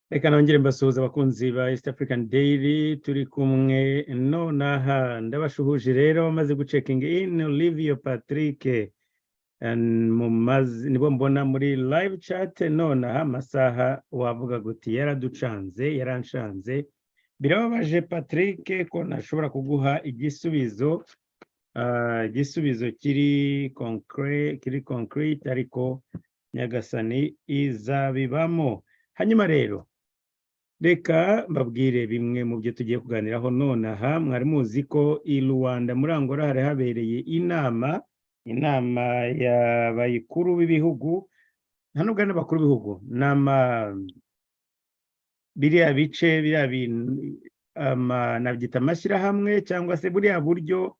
Reka nongere mbasuhuza abakunzi ba East African Daily turi kumwe nonaha ndabashuhuje rero maze gucekinga in Olivia Patrick nibo mbona muri live chat nonaha amasaha wavuga guti yaraducanze yaranshanze birababaje Patrick ko nashobora kuguha igisubizo igisubizo kiri concrete ariko nyagasani izabibamo. Hanyuma rero reka mbabwire bimwe mu byo tugiye kuganiraho nonaha. Mwari muzi ko i Luanda muri Angola hari habereye inama y'abayikuru b'ibihugu, nta nubwo ari n'abakuru b'ibihugu, biriya bice biriya bintu nabyita amashyirahamwe cyangwa se buriya buryo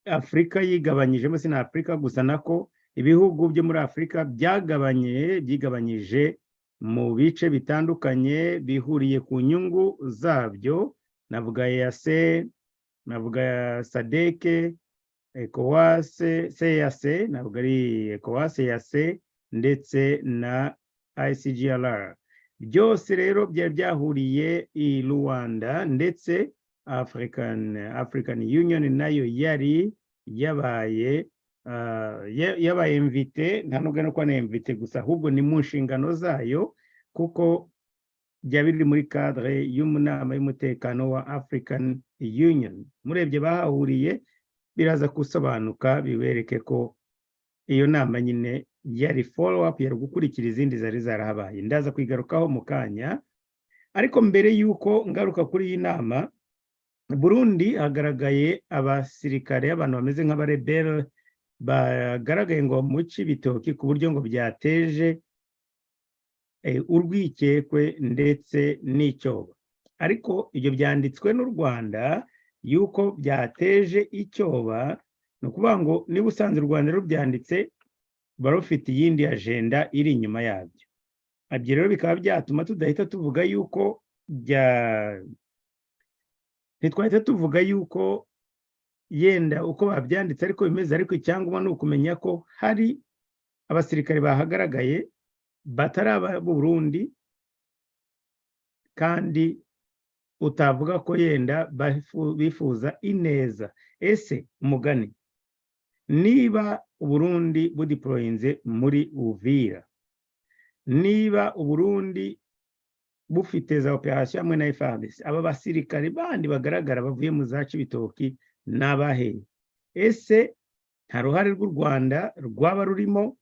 Afurika yigabanyijemo, si na Afurika gusa nako ibihugu byo muri Afurika byigabanyije mu bice bitandukanye bihuriye ku nyungu zabyo. Navuga EAC, navuga SADEC, ECOWAS, CEAC, navuga ari ECOWAS, EAC ndetse na ICGLR. Byose rero byahuriye i Luanda, ndetse African Union nayo yari yabaye invite, nta nubwo no kwa invite gusa ahubwo ni mu nshingano zayo, kuko byabiri muri cadre y'umunama y'umutekano wa African Union. Murebye bahahuriye biraza kusobanuka bibereke ko iyo nama nyine yari follow up, yari gukurikira izindi zari zarahabaye. Ndaza kwigarukaho mu kanya, ariko mbere yuko ngaruka kuri iyi nama, Burundi hagaragaye abasirikare, abantu bameze nk'abarebel bagaragaye ngo mu Cibitoke, ku buryo ngo byateje urwikekwe ndetse n'icyoba. Ariko ibyo byanditswe n'u Rwanda yuko byateje icyoba, ni ukuvuga ngo niba usanze u Rwanda rubyanditse barufite iyindi agenda iri inyuma yabyo. Ibyo rero bikaba byatuma tudahita tuvuga yuko ntitwahita tuvuga yuko yenda uko babyanditse ariko bimeze, ariko icyangombwa ni ukumenya ko hari abasirikare bahagaragaye batari aba Burundi, kandi utavuga ko yenda bifuza ineza. Ese umugani, niba Uburundi budeployinze muri Uvira, niba Uburundi bufite za operation hamwe na FARDC, aba basirikare bandi bagaragara bavuye mu za Cibitoke n'abahe? Ese nta ruhare rw'u Rwanda rwaba rurimo?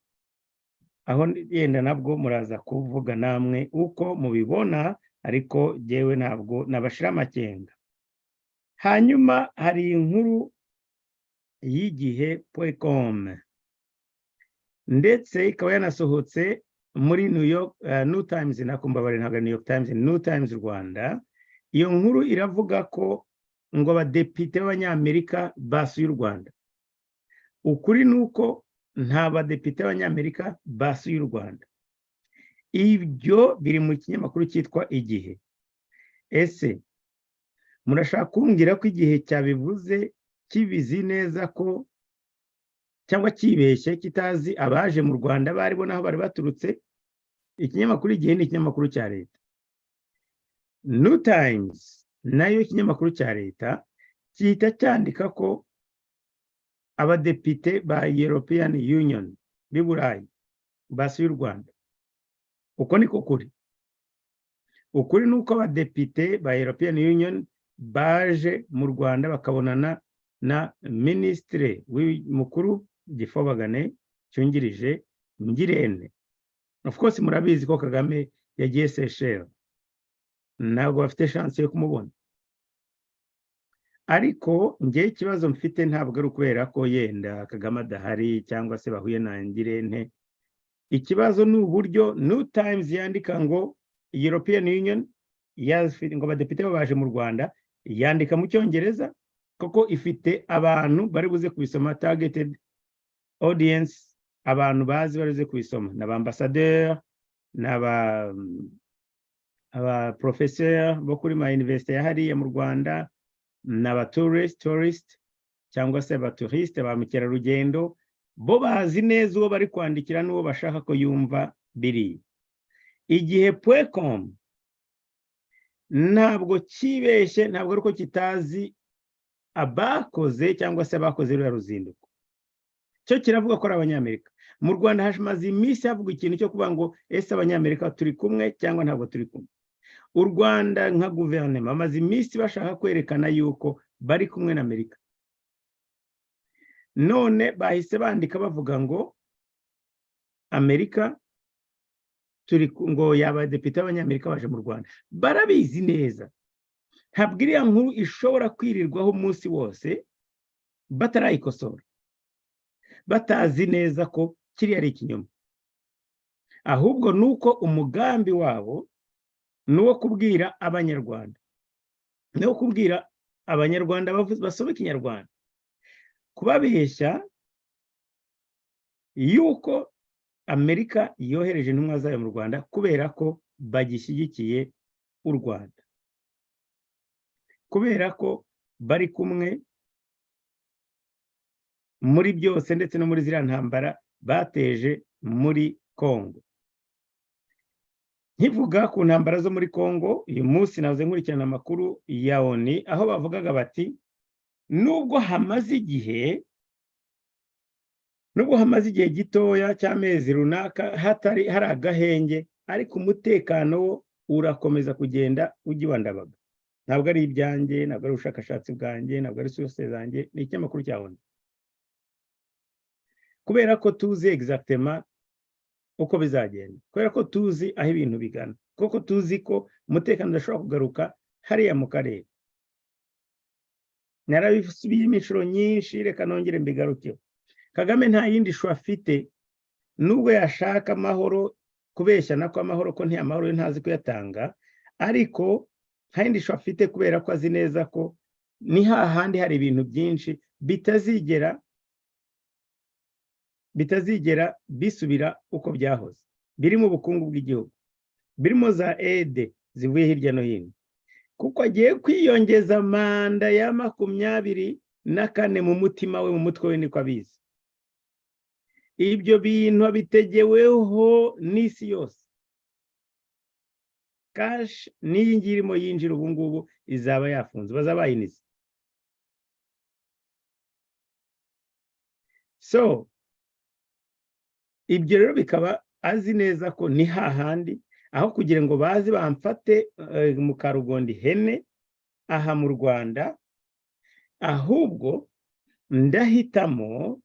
Aho yenda nabwo muraza kuvuga namwe uko mubibona, ariko jewe ntabwo nabashira amakenga. Hanyuma hari inkuru y'igihe.com ndetse ikaba yanasohotse muri New Times, nakumbabare ntaga New York Times, New Times Rwanda. Iyo nkuru iravuga ko ngo abadepite b'Abanyamerika basuye u Rwanda. Ukuri nuko nta badepite b'Abanyamerika basuye u Rwanda. Ibyo biri mu kinyamakuru cyitwa Igihe. Ese murashaka kumbwira ko Igihe cyabivuze kibizi neza ko, cyangwa kibeshye kitazi abaje mu Rwanda bari bo naho bari baturutse? Ikinyamakuru Igihe ni ikinyamakuru cya leta. New Times nayo ikinyamakuru cya leta cyita cyandika ko abadepite ba European Union b'i Burayi basuye u Rwanda. Uko niko kuri. Ukuri nuko abadepite ba European Union baje mu Rwanda bakabonana na ministre mukuru Gifobagane cyungirije Ngirente. Of course murabizi ko Kagame yagiye Seychelles, ntabwo bafite chance yo kumubona. Ariko ngiye ikibazo mfite ntabwo ari ukubera ko yenda Kagame adahari cyangwa se bahuye na Ngirente. Ikibazo ni uburyo New Times yandika ngo European Union ngo abadepite baje mu Rwanda, yandika mu Cyongereza kuko ifite abantu bari buze kubisoma, targeted audience, abantu bazi bari buze kubisoma, n'abambassadeur, n'aba professeur bo kuri ma university yahariye mu Rwanda, n'aba tourist cyangwa se abatouriste ba mukerarugendo, bo bazi neza uwo bari kwandikira n'uwo bashaka ko yumva biri. igihe .com ntabwo kibeshye, ntabwo ari uko kitazi abakoze cyangwa se abakoze ruriya ruzinduko. Cyo kiravuga ko ari Abanyamerika. Mu Rwanda hashimaze iminsi havuga ikintu cyo kuvuga ngo ese Abanyamerika turi kumwe cyangwa ntabwo turi kumwe. U Rwanda nka guverinoma amaze iminsi bashaka kwerekana yuko bari kumwe na Amerika. None bahise bandika bavuga ngo Amerika turi ngo y'abadepite b'Abanyamerika baje mu Rwanda. Barabizi neza. Ntabwo iriya nkuru ishobora kwirirwaho umunsi wose batarayikosora, batazi neza ko kiriya ari ikinyoma. Ahubwo nuko umugambi wabo nuwo kubwira Abanyarwanda, nuwo kubwira Abanyarwanda basoma Ikinyarwanda, kubabeshya yuko Amerika yohereje intumwa zayo mu Rwanda kubera ko bagishyigikiye u Rwanda, kubera ko bari kumwe muri byose ndetse no muri ziriya ntambara bateje muri Kongo. Nkivuga ku ntambara zo muri Kongo, uyu munsi naze nkurikirana amakuru ya ONU aho bavugaga bati nubwo hamaze igihe gitoya cy'amezi runaka hari agahenge, ariko umutekano wo urakomeza kugenda ugiwandabaga. Ntabwo ari ibyanjye, ntabwo ari ubushakashatsi bwanjye, ntabwo ari source zanjye, ni ikinyamakuru cya ONU. Kubera ko tuzi exactement uko bizagenda, kubera ko tuzi aho ibintu bigana, kuko tuzi ko umutekano udashobora kugaruka hariya mu karere. Narabisubiyemo inshuro nyinshi, reka nongere mbigarukeho. Kagame nta yindi shu afite, nubwo yashaka amahoro, kubeshya nako amahoro ko amahoro ntazi kuyatanga, ariko nta yindi shu afite kubera ko azi neza ko ni hahandi hari ibintu byinshi bitazigera bisubira uko byahoze. Birimo ubukungu bw'igihugu, birimo za aide zivuye hirya no hino, kuko agiye kwiyongeza manda ya 24 mu mutima we, mu mutwe we niko abizi. Ibyo bintu bitegeweho n'isi yose. Cash niyi ngirimo yinjira ubu ngubu izaba yafunze, bazabayinize. So ibyo rero bikaba azi neza ko ni hahandi, aho kugira ngo bazi bamfate mu karugondi hene aha mu Rwanda, ahubwo ndahitamo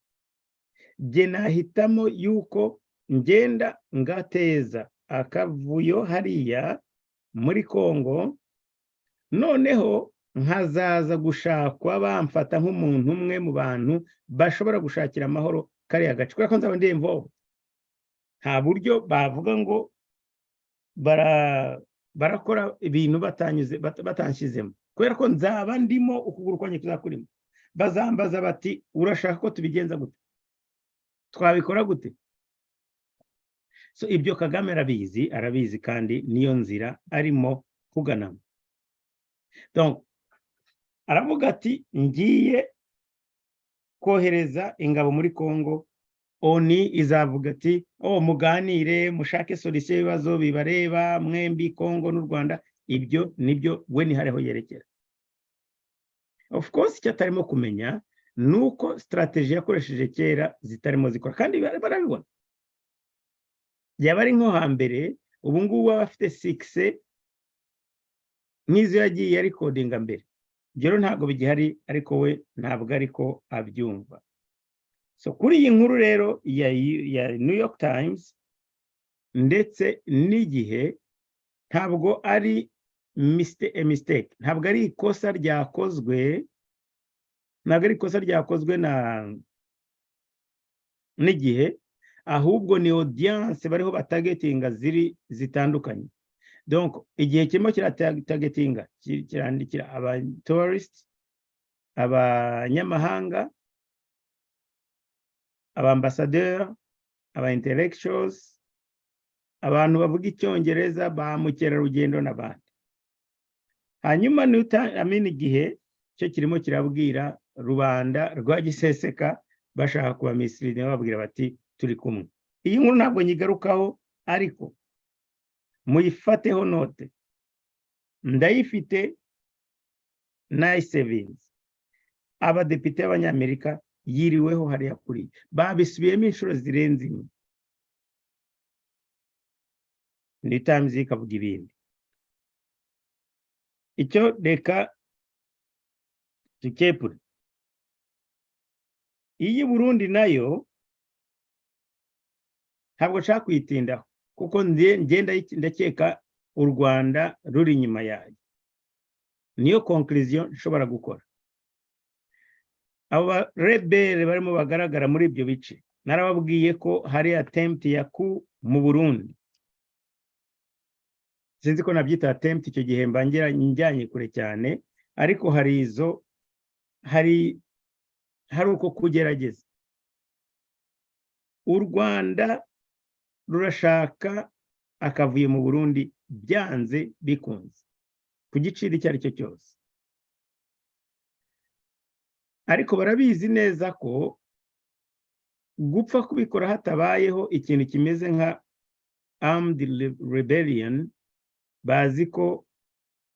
yuko ngenda ngateza akavuyo hariya muri Kongo, noneho nkazaza gushakwa bamfata nk'umuntu umwe mu bantu bashobora gushakira amahoro kariya gace, kubera ko nzaba ndi involved. Nta buryo bavuga ngo barakora ibintu batanshyizemo, kubera ko nzaba ndimo ukuguru kwanjye kuzakurimo. Bazambaza bati urashaka ko tubigenza gute, twabikora gute? So ibyo Kagame arabizi kandi niyo nzira arimo kuganamo. Donc aravuga ati ngiye kohereza ingabo muri Kongo, ONU izavuga ati muganire mushake solution y'ibibazo bibareba mwembi, Kongo n'u Rwanda. Ibyo nibyo we ni hariho yerekera. Of course icyo atarimo kumenya nuko strategy yakoresheje kera zitarimo zikora, kandi barabibona. Yaba ari nko hambere, ubu ngubu bafite 6 n'izo yagiye ari codinga mbere. Byo ntabwo bigihari, ariko we ntabwo ariko abyumva. So kuri iyi nkuru rero ya New York Times ndetse n'igihe, ntabwo ari mistake, ntabwo ari ikosa ryakozwe, n'igihe, ahubwo ni audience bariho batagetinga zitandukanye. Donc igihe kirimo kiratagetinga, kirandikira aba tourists, abanyamahanga, aba ambassadeur, aba intellectuals, abantu bavuga Icyongereza, ba mukerarugendo n'abandi. Hanyuma igihe cyo kirimo kirabwira rubanda rwa giseseka bashaka kuba misleading, bababwira bati turi kumwe. Iyi nkuru ntabwo nyigarukaho, ariko muyifateho note ndayifite nayisevinze abadepite b'abanyamerika yiriweho hariya kuri babisubiyemo inshuro zirenze imwe ni Times ikavuga ibindi icyo reka tukepure iyi Burundi nayo ntabwo nshaka kuyitindaho kuko ngenda ndakeka u Rwanda ruri inyuma yayo niyo conclusion nshobora gukora aba rebelle barimo bagaragara muri ibyo bice narababwiye ko hari attempt ya coup mu Burundi sinzi ko nabyita attempt icyo gihe mbangira njyanye kure cyane ariko hari uko kugerageza u Rwanda rurashaka akavuye mu Burundi byanze bikunze ku giciro icyo ari cyo cyose ariko barabizi neza ko gupfa kubikora hatabayeho ikintu kimeze nka armed rebellion bazi ko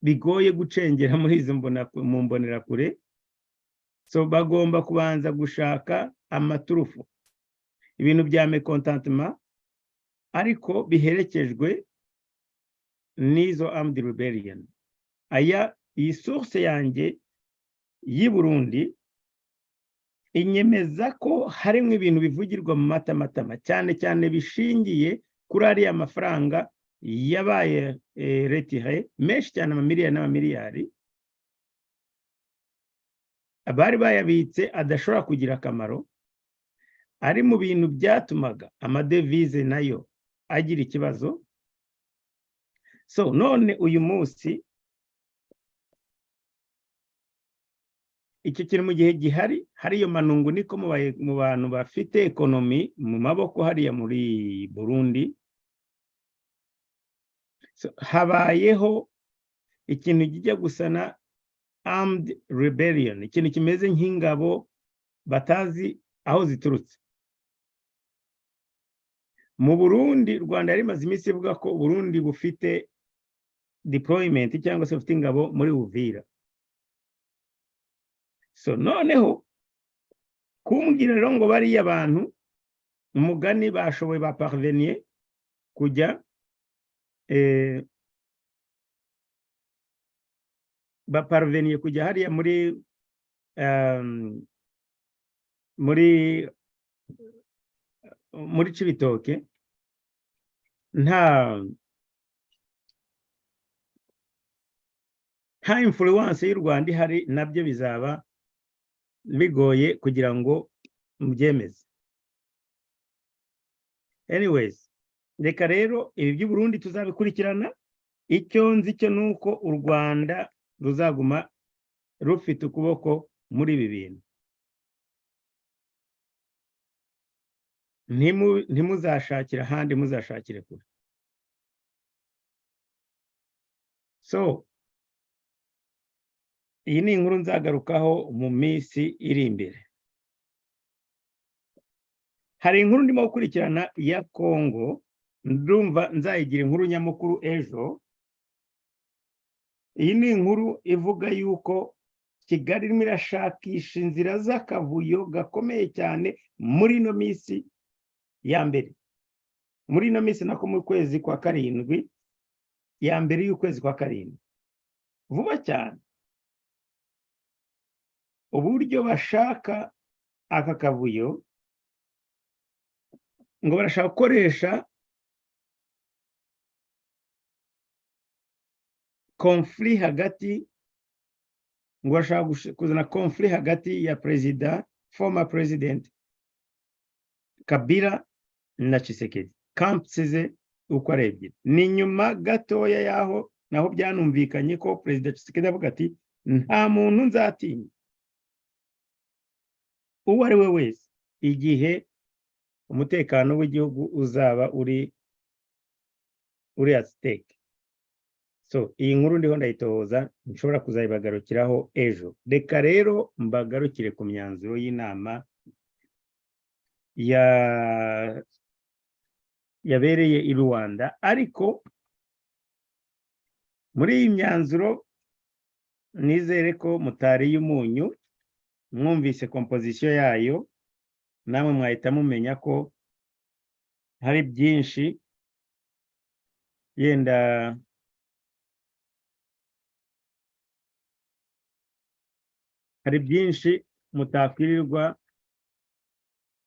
bigoye gucengera muri izo mbonerakure so bagomba kubanza gushaka amaturufu ibintu bya mécontentement ariko biherekejwe n'izo armed rebellion iyi source yanjye y'i Burundi inyemeza ko harimo ibintu bivugirwa mu matamatama cyane cyane bishingiye kuri ariya mafaranga yabaye retire menshi cyane amamiliyari n'amamiliyari abari bayabitse adashobora kugira akamaro ari mu bintu byatumaga amadevize nayo agira ikibazo so none uyu munsi icyo kintu mu gihe gihari hariyo manungu niko mu bantu bafite ekonomi mu maboko hariya muri Burundi so habayeho ikintu kijya gusana armed rebellion ikintu kimeze nk'ingabo batazi aho ziturutse mu Burundi Rwanda yari maze iminsi ivuga ko Burundi bufite deployment cyangwa se bufite ingabo muri Uvira so noneho kumbwira rero ngo bari abantu umugani bashoboye baparvenir kujya baparvenir kujya hariya muri Cibitoke nta influence y'u Rwanda ihari nabyo bizaba bigoye kugira ngo mubyemeze anyways reka rero ibi by'u Burundi tuzabikurikirana icyo nzi cyo nuko u Rwanda ruzaguma rufite ukuboko muri ibi bintu ntimuzashakira ahandi muzashakire kure so iyi ni inkuru nzagarukaho mu minsi iri imbere hari inkuru ndimo gukurikirana ya Kongo ndumva nzayigira inkuru nyamukuru ejo iyi ni inkuru ivuga yuko Kigali irimo irashakisha inzira z'akavuyo gakomeye cyane muri ino minsi ya mbere muri ino minsi nako mu kwezi kwa karindwi ya mbere y'ukwezi kwa karindwi vuba cyane uburyo bashaka aka kavuyo ngo barashaka gukoresha conflit hagati ngo bashaka kuzana conflit hagati ya former president Kabila na Tshisekedi camps ze uko ari ebyiri ni nyuma gatoya yaho naho byanumvikanye ko president Tshisekedi avuga ati nta muntu nzatinya uwo ari we wese igihe umutekano w'igihugu uzaba uri at stake so iyi nkuru ndiho ndayitohoza nshobora kuzayibagarukiraho ejo reka rero mbagarukire ku myanzuro y'inama yabereye i Luanda ariko muri iyi myanzuro nizere ko mutari y'umunyu mwumvise composition yayo namwe mwahita mumenya ko hari byinshi yenda hari byinshi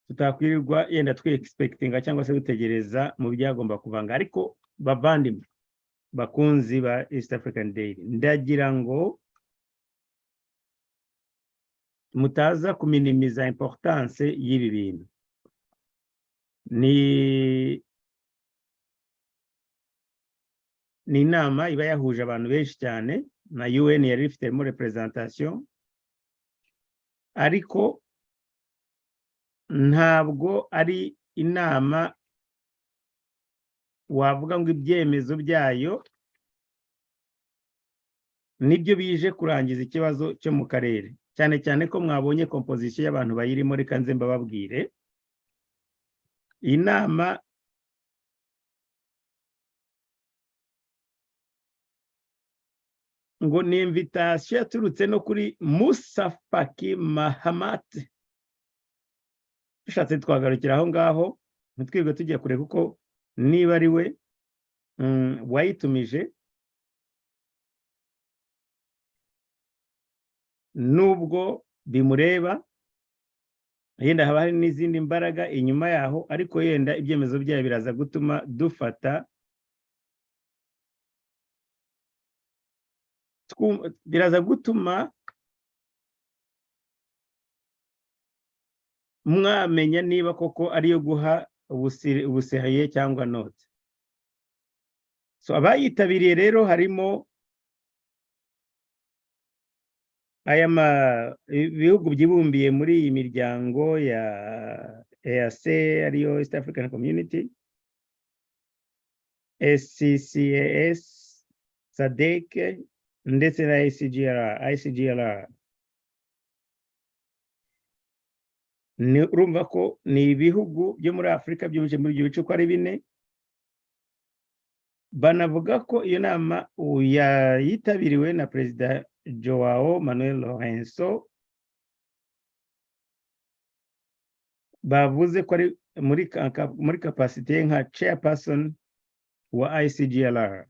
tutakwirirwa yenda expectinga cyangwa se gutegereza mu byagomba kuvanga. Ariko bavandimwe bakunzi ba East African Daily, ndagira ngo mutaza kuminimiza importance y'ibi bintu. Ni inama iba yahuje abantu benshi cyane, na UN yari ifitemo representation, ariko ntabwo ari inama wavuga ngo ibyemezo byayo nibyo bije kurangiza ikibazo cyo mu karere, cyane cyane ko mwabonye composition y'abantu bayirimo. Reka nze mbababwire, inama ngo ni invitation yaturutse no kuri Musa Faki Mahamat. Dushatse twagarukira aho ngaho ntitwirwe tujya kure, kuko niba ari we wayitumije, nubwo bimureba yenda haba hari n'izindi mbaraga inyuma yaho, ariko yenda ibyemezo byayo biraza gutuma biraza gutuma mwamenya niba koko ariyo guha ubusehaye cyangwa note. So abayitabiriye rero harimo ibihugu byibumbiye muri iyi miryango ya EAC, ariyo East African Community, SCCAS, SADEC ndetse na ICGLR. Urumva ko ni ibihugu byo muri Afrika byuje muri ibyo bice uko ari 4. Banavuga ko iyo nama yitabiriwe na Perezida Joao Manuel Lorenzo, bavuze ko ari muri capacity nka chairperson wa ICGLR.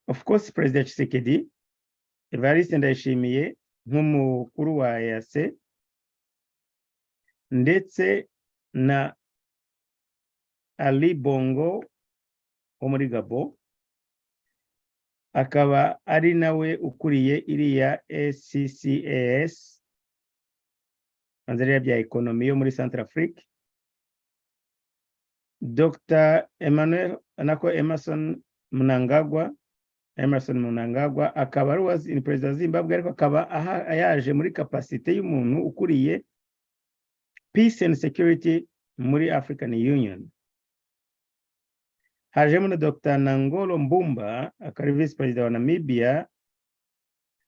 Of course, President Tshisekedi Evariste Ndayishimiye nk'umukuru wa EAC, ndetse na Ali Bongo wo muri Gabo, akaba ari nawe ukuriye iriya SCCAS, anzariya bya ekonomi yo muri Centrafrique. Dr. Emerson Mnangagwa akaba ari perezida wa Zimbabwe, ariko akaba yaje muri capacity y'umuntu ukuriye peace and security muri African Union. Hajemo na Dr. Nangolo Mbumba, akaba vice president wa Namibia,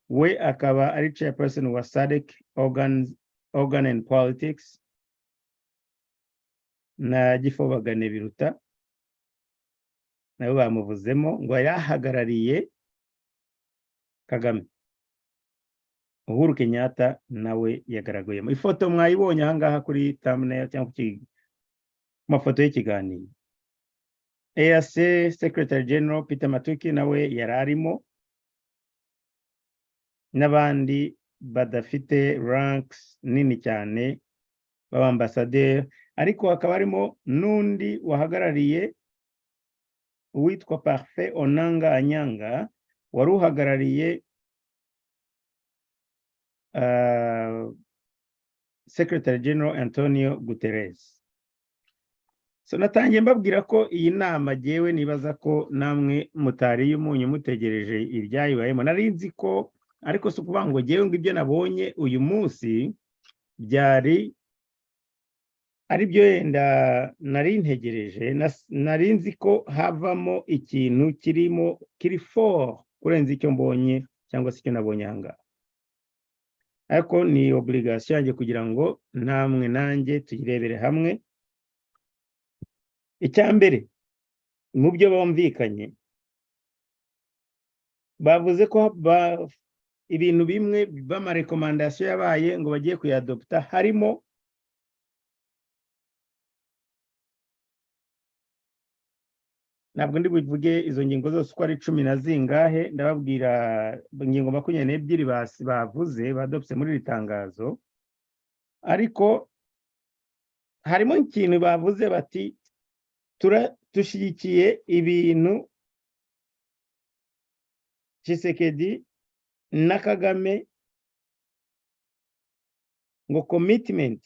we akaba ari chairperson wa SADC organ and politics, na Gifobagane Biruta nawe bamuvuzemo ngo yahagarariye Kagame. Uhuru Kenyatta nawe yagaragayemo. Ifoto mwayibonye aha ngaha kuri thumbnail cyangwa ku mafoto y'ikiganiro. EAC Secretary General Peter Matuki nawe yararimo, n'abandi badafite ranks nini cyane b'ambassadeur, ariko hakaba harimo n'undi wahagarariye uwitwa Parfait Onanga Anyanga, wari uhagarariye Secretary General Antonio Guterres. So natangiye mbabwira ko iyi nama jewe nibaza ko namwe mutari y'umunyu mutegereje ibyayibayemo. Nari nzi ko, ariko si ukuvuga ngo jewe ngo ibyo nabonye uyu munsi byari ari byo yenda nari ntegereje. Nari nzi ko havamo ikintu kiri fort kurenza icyo mbonye cyangwa se icyo nabonye hanga. Ariko ni obligation yanjye kugira ngo namwe nanjye tuyirebere hamwe. Icyambere, mu byo bumvikanye bavuze ko ibintu bimwe b'amarekomandasiyo yabaye ngo bagiye kuyadopta harimo ntabwo ndi buvuge izo ngingo zose uko ari 10 na zingahe ndababwira ingingo 22 bavuze badopse muri iri tangazo ariko harimo ikintu bavuze bati dushyigikiye ibintu Tshisekedi na Kagame ngo commitment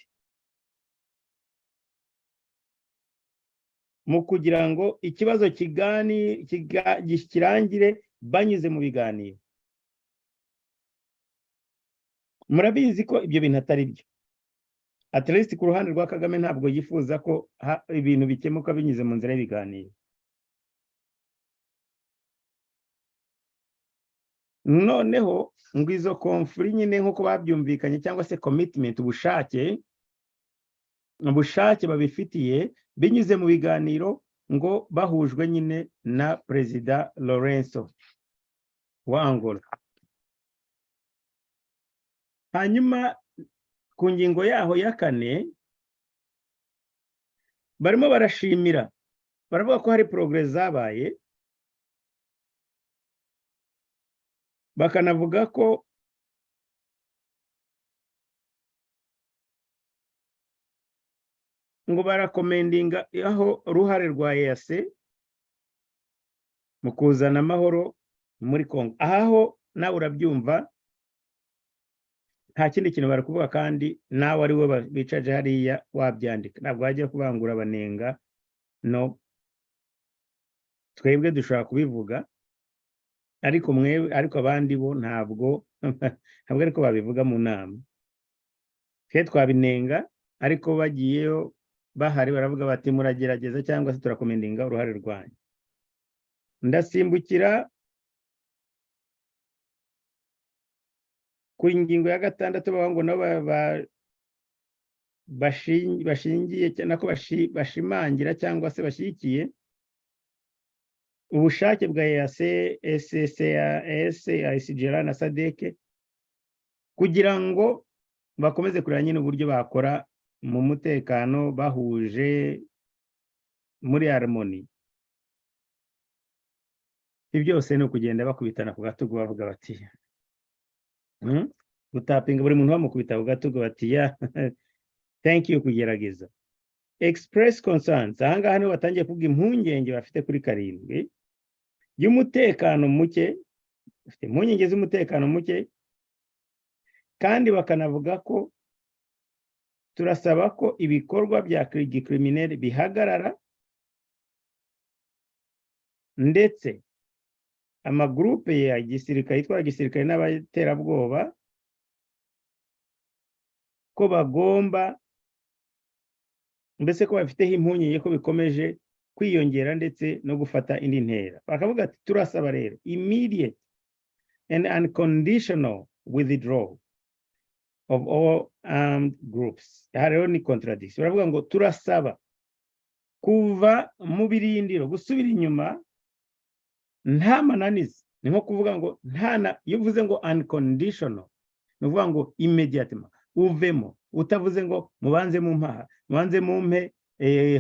mu kugira ngo ikibazo kirangire banyuze mu biganiro. Murabizi ko ibyo bintu atari byo. At least ku ruhande rwa Kagame ntabwo yifuza ko ibintu bikemuka binyuze mu nzira y'ibiganiro. Noneho ngo izo conflict nyine nkuko babyumvikanye cyangwa se commitment ubushake babifitiye binyuze mu biganiro ngo bahujwe nyine na Perezida Lorenzo wa Angola. Hanyuma ku ngingo yaho ya 4 barimo barashimira baravuga ko hari progress zabaye bakanavuga ko ngo barakomendinga aho ruhare rwa EAC mu kuzana amahoro muri Kongo. Aho nawe urabyumva nta kindi kintu bari kuvuga kandi nawe ari we bicaje hariya wabyandika ntabwo wajya kubangura abanenga no twebwe dushobora kubivuga ariko abandi bo ntabwo ariko babivuga mu nama twe twabinenga ariko bagiyeyo bahari baravuga bati muragerageza cyangwa se turakomendinga uruhare rwanyu. Ndasimbukira ku ingingo ya 6 bavuga ngo nabo bashingiye nako bashimangira cyangwa se bashyigikiye ubushake bwa EAC, SADC, ICGLR na SADEC kugira ngo bakomeze kureba nyine uburyo bakora mu mutekano bahuje muri harmony. Ibyose no kugenda bakubitana ku gatugu bavuga bati gutapinga buri muntu bamukubita ku gatugu bati ya thank you kugerageza. Express concerns ahangaha niho batangiye kuvuga impungenge bafite kuri 7 y'umutekano muke, bafite impungenge z'umutekano muke kandi bakanavuga ko turasaba ko ibikorwa bya criminel bihagarara ndetse amagrupe ya gisirikare yitwa gisirikare n'abaterabwoba ko bagomba mbese ko bafiteho impungenge ko bikomeje kwiyongera ndetse no gufata indi ntera. Bakavuga ati turasaba rero immediate and unconditional withdrawal of all armed groups. Hariho ni contradiction. Baravuga ngo turasaba kuva mu birindiro gusubira inyuma nta mananiza. Ni nko kuvuga ngo iyo uvuze ngo unconditional ni ukuvuga ngo immediatement uvemo utavuze ngo mubanze mu mpaha mubanze mu mpe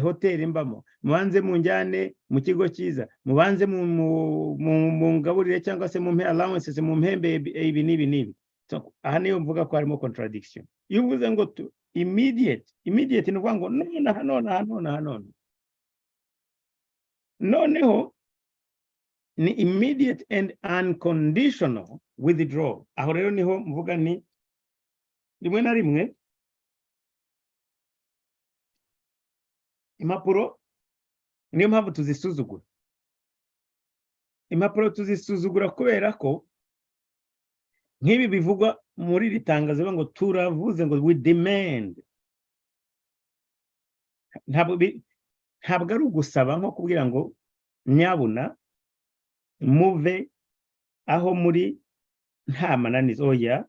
hoteli mbamo mubanze mu njyane mu kigo cyiza mubanze mu ngaburire cyangwa se mu mpe allowances mu mpembe ibi nibi. So aha niyo mvuga ko harimo contradiction. Iyo uvuze ngo immediate ni ukuvuga ngo noneho ni immediate and unconditional withdrawal. Aho rero niho mvuga ni rimwe na rimwe impapuro niyo mpamvu tuzisuzugura. Impapuro tuzisuzugura kubera ko nk'ibi bivugwa muri iri tangazo ngo turavuze ngo we demand. Ntabwo ari ugusaba nko kubwira ngo nyabuna muve aho muri nta mananiza. Oya,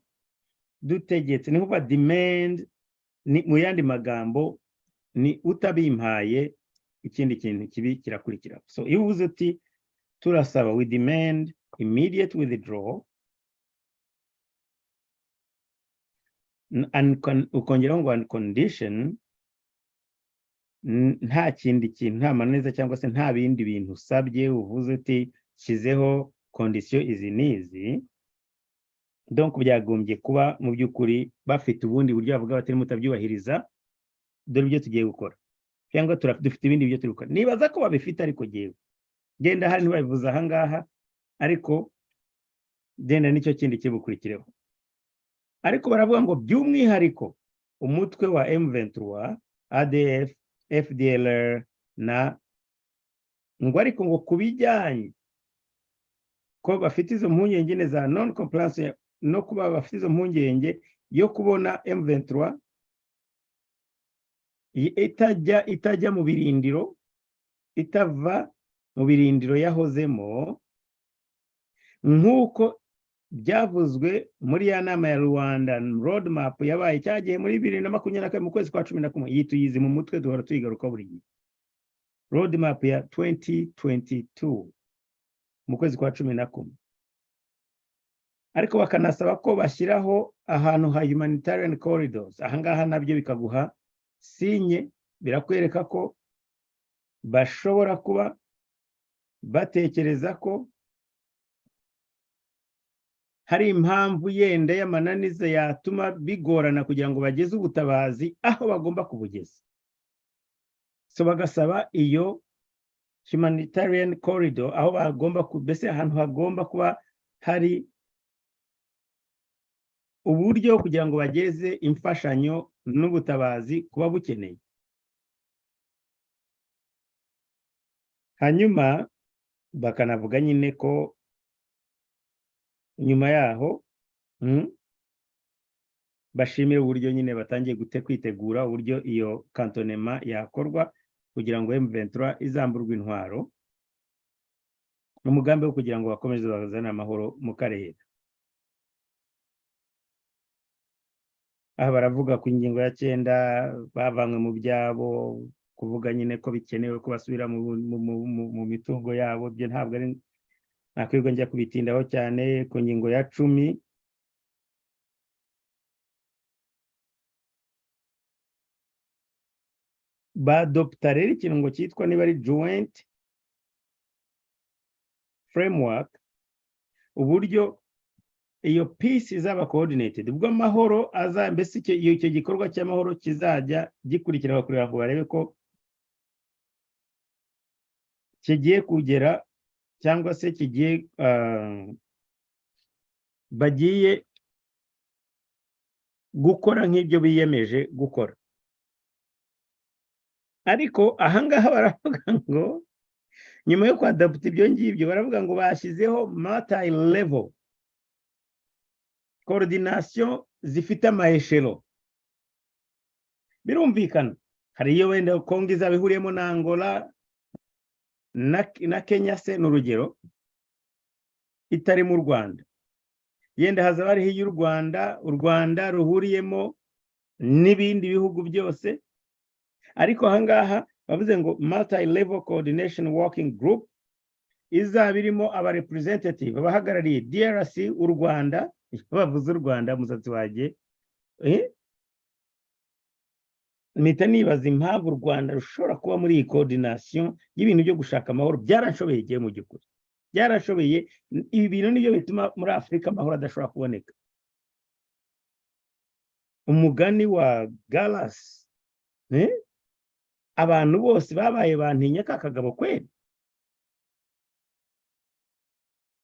dutegetse ni kuvuga demand ni mu yandi magambo ni utabimpaye ikindi kintu kibi kirakurikira. So iyo uvuze uti turasaba, we demand immediate withdrawal, ukongeraho ngo condition, nta kindi kintu, nta maneza cyangwa se nta bindi bintu usabye, uvuze uti shizeho condition izi n'izi, donc byagombye kuba mu by'ukuri bafite ubundi buryo bavuga batari mutabyubahiriza, dore ibyo tugiye gukora, cyangwa dufite ibindi byo turi gukora. Nibaza ko babifite, ariko jewe genda hari ntibabivuze aha ngaha, ariko genda nicyo kindi kibukurikireho. Ariko baravuga ngo by'umwihariko umutwe wa M23, ADF, FDLR na ngo ariko ngo kubijyanye ko bafite izo mpungenge za non compliance, no kuba bafite izo mpungenge yo kubona M23 itajya mu birindiro, itava mu birindiro yahozemo, nk'uko byavuzwe muri ya nama ya Luanda roadmap yabaye cyagiye muri 2021 mu kwezi kwa 11. Iyi tuyizi mu mutwe, duhora tuyigaruka buri gihe. Roadmap ya 2022 mu kwezi kwa 11. Ariko bakanasaba ko bashyiraho ahantu ha humanitarian corridors. Ahangaha nabyo bikaguha sinye, birakwereka ko bashobora kuba batekereza ko hari impamvu yenda y'amananiza yatuma bigorana kugira ngo bageze ubutabazi aho bagomba kubugeza. So bagasaba iyo humanitarian corridor, aho bagomba kubese ahantu hagomba kuba hari uburyo kugira ngo bageze imfashanyo n'ubutabazi kuba bukeneye. Hanyuma bakanavuga nyine ko nyuma yaho bashimira uburyo nyine batangiye kwitegura uburyo iyo cantonnement yakorwa kugira ngo M23 izamburwe intwaro mu mugambi wo kugira ngo bakomeze bazane amahoro mu karere. Aha baravuga ku ingingo ya 9 bavanywe mu byabo, kuvuga nyine ko bikenewe ko basubira mu mitungo yabo. Byo ntabwo ari nakwirirwa njya kubitindaho cyane. Ku ngingo ya 10 badopta rero ikintu ngo cyitwa niba ari joint framework, uburyo iyo peace izaba coordinated, ubwo amahoro mbese icyo gikorwa cy'amahoro kizajya gikurikira kureba ngo barebe ko kigiye kugera cyangwa se kigiye bagiye gukora nk'ibyo biyemeje gukora. Ariko ahangaha baravuga ngo nyuma yo kwadapta ibyo ngibyo, baravuga ngo bashyizeho multi level coordination zifite amaeshelo. Birumvikana hari iyo wenda Kongo izabihuriyemo na Angola na Kenya se n'urugero, itari mu Rwanda. Yenda hazaba hariho y'u Rwanda, u Rwanda ruhuriyemo n'ibindi bihugu byose. Ariko ahangaha bavuze ngo multi level coordination working group izaba irimo aba representative abahagarariye DRC, u Rwanda. Bavuze u Rwanda musatsi waje mpita nibaza impamvu u Rwanda rushobora kuba muri iyi coordination y'ibintu byo gushaka amahoro. Byarashobeye igihe mu gikuri, byarashobeye. Ibi bintu nibyo bituma muri Afrika amahoro adashobora kuboneka. Umugani wa Galas, abantu bose babaye bantinya ka kagabo kweli.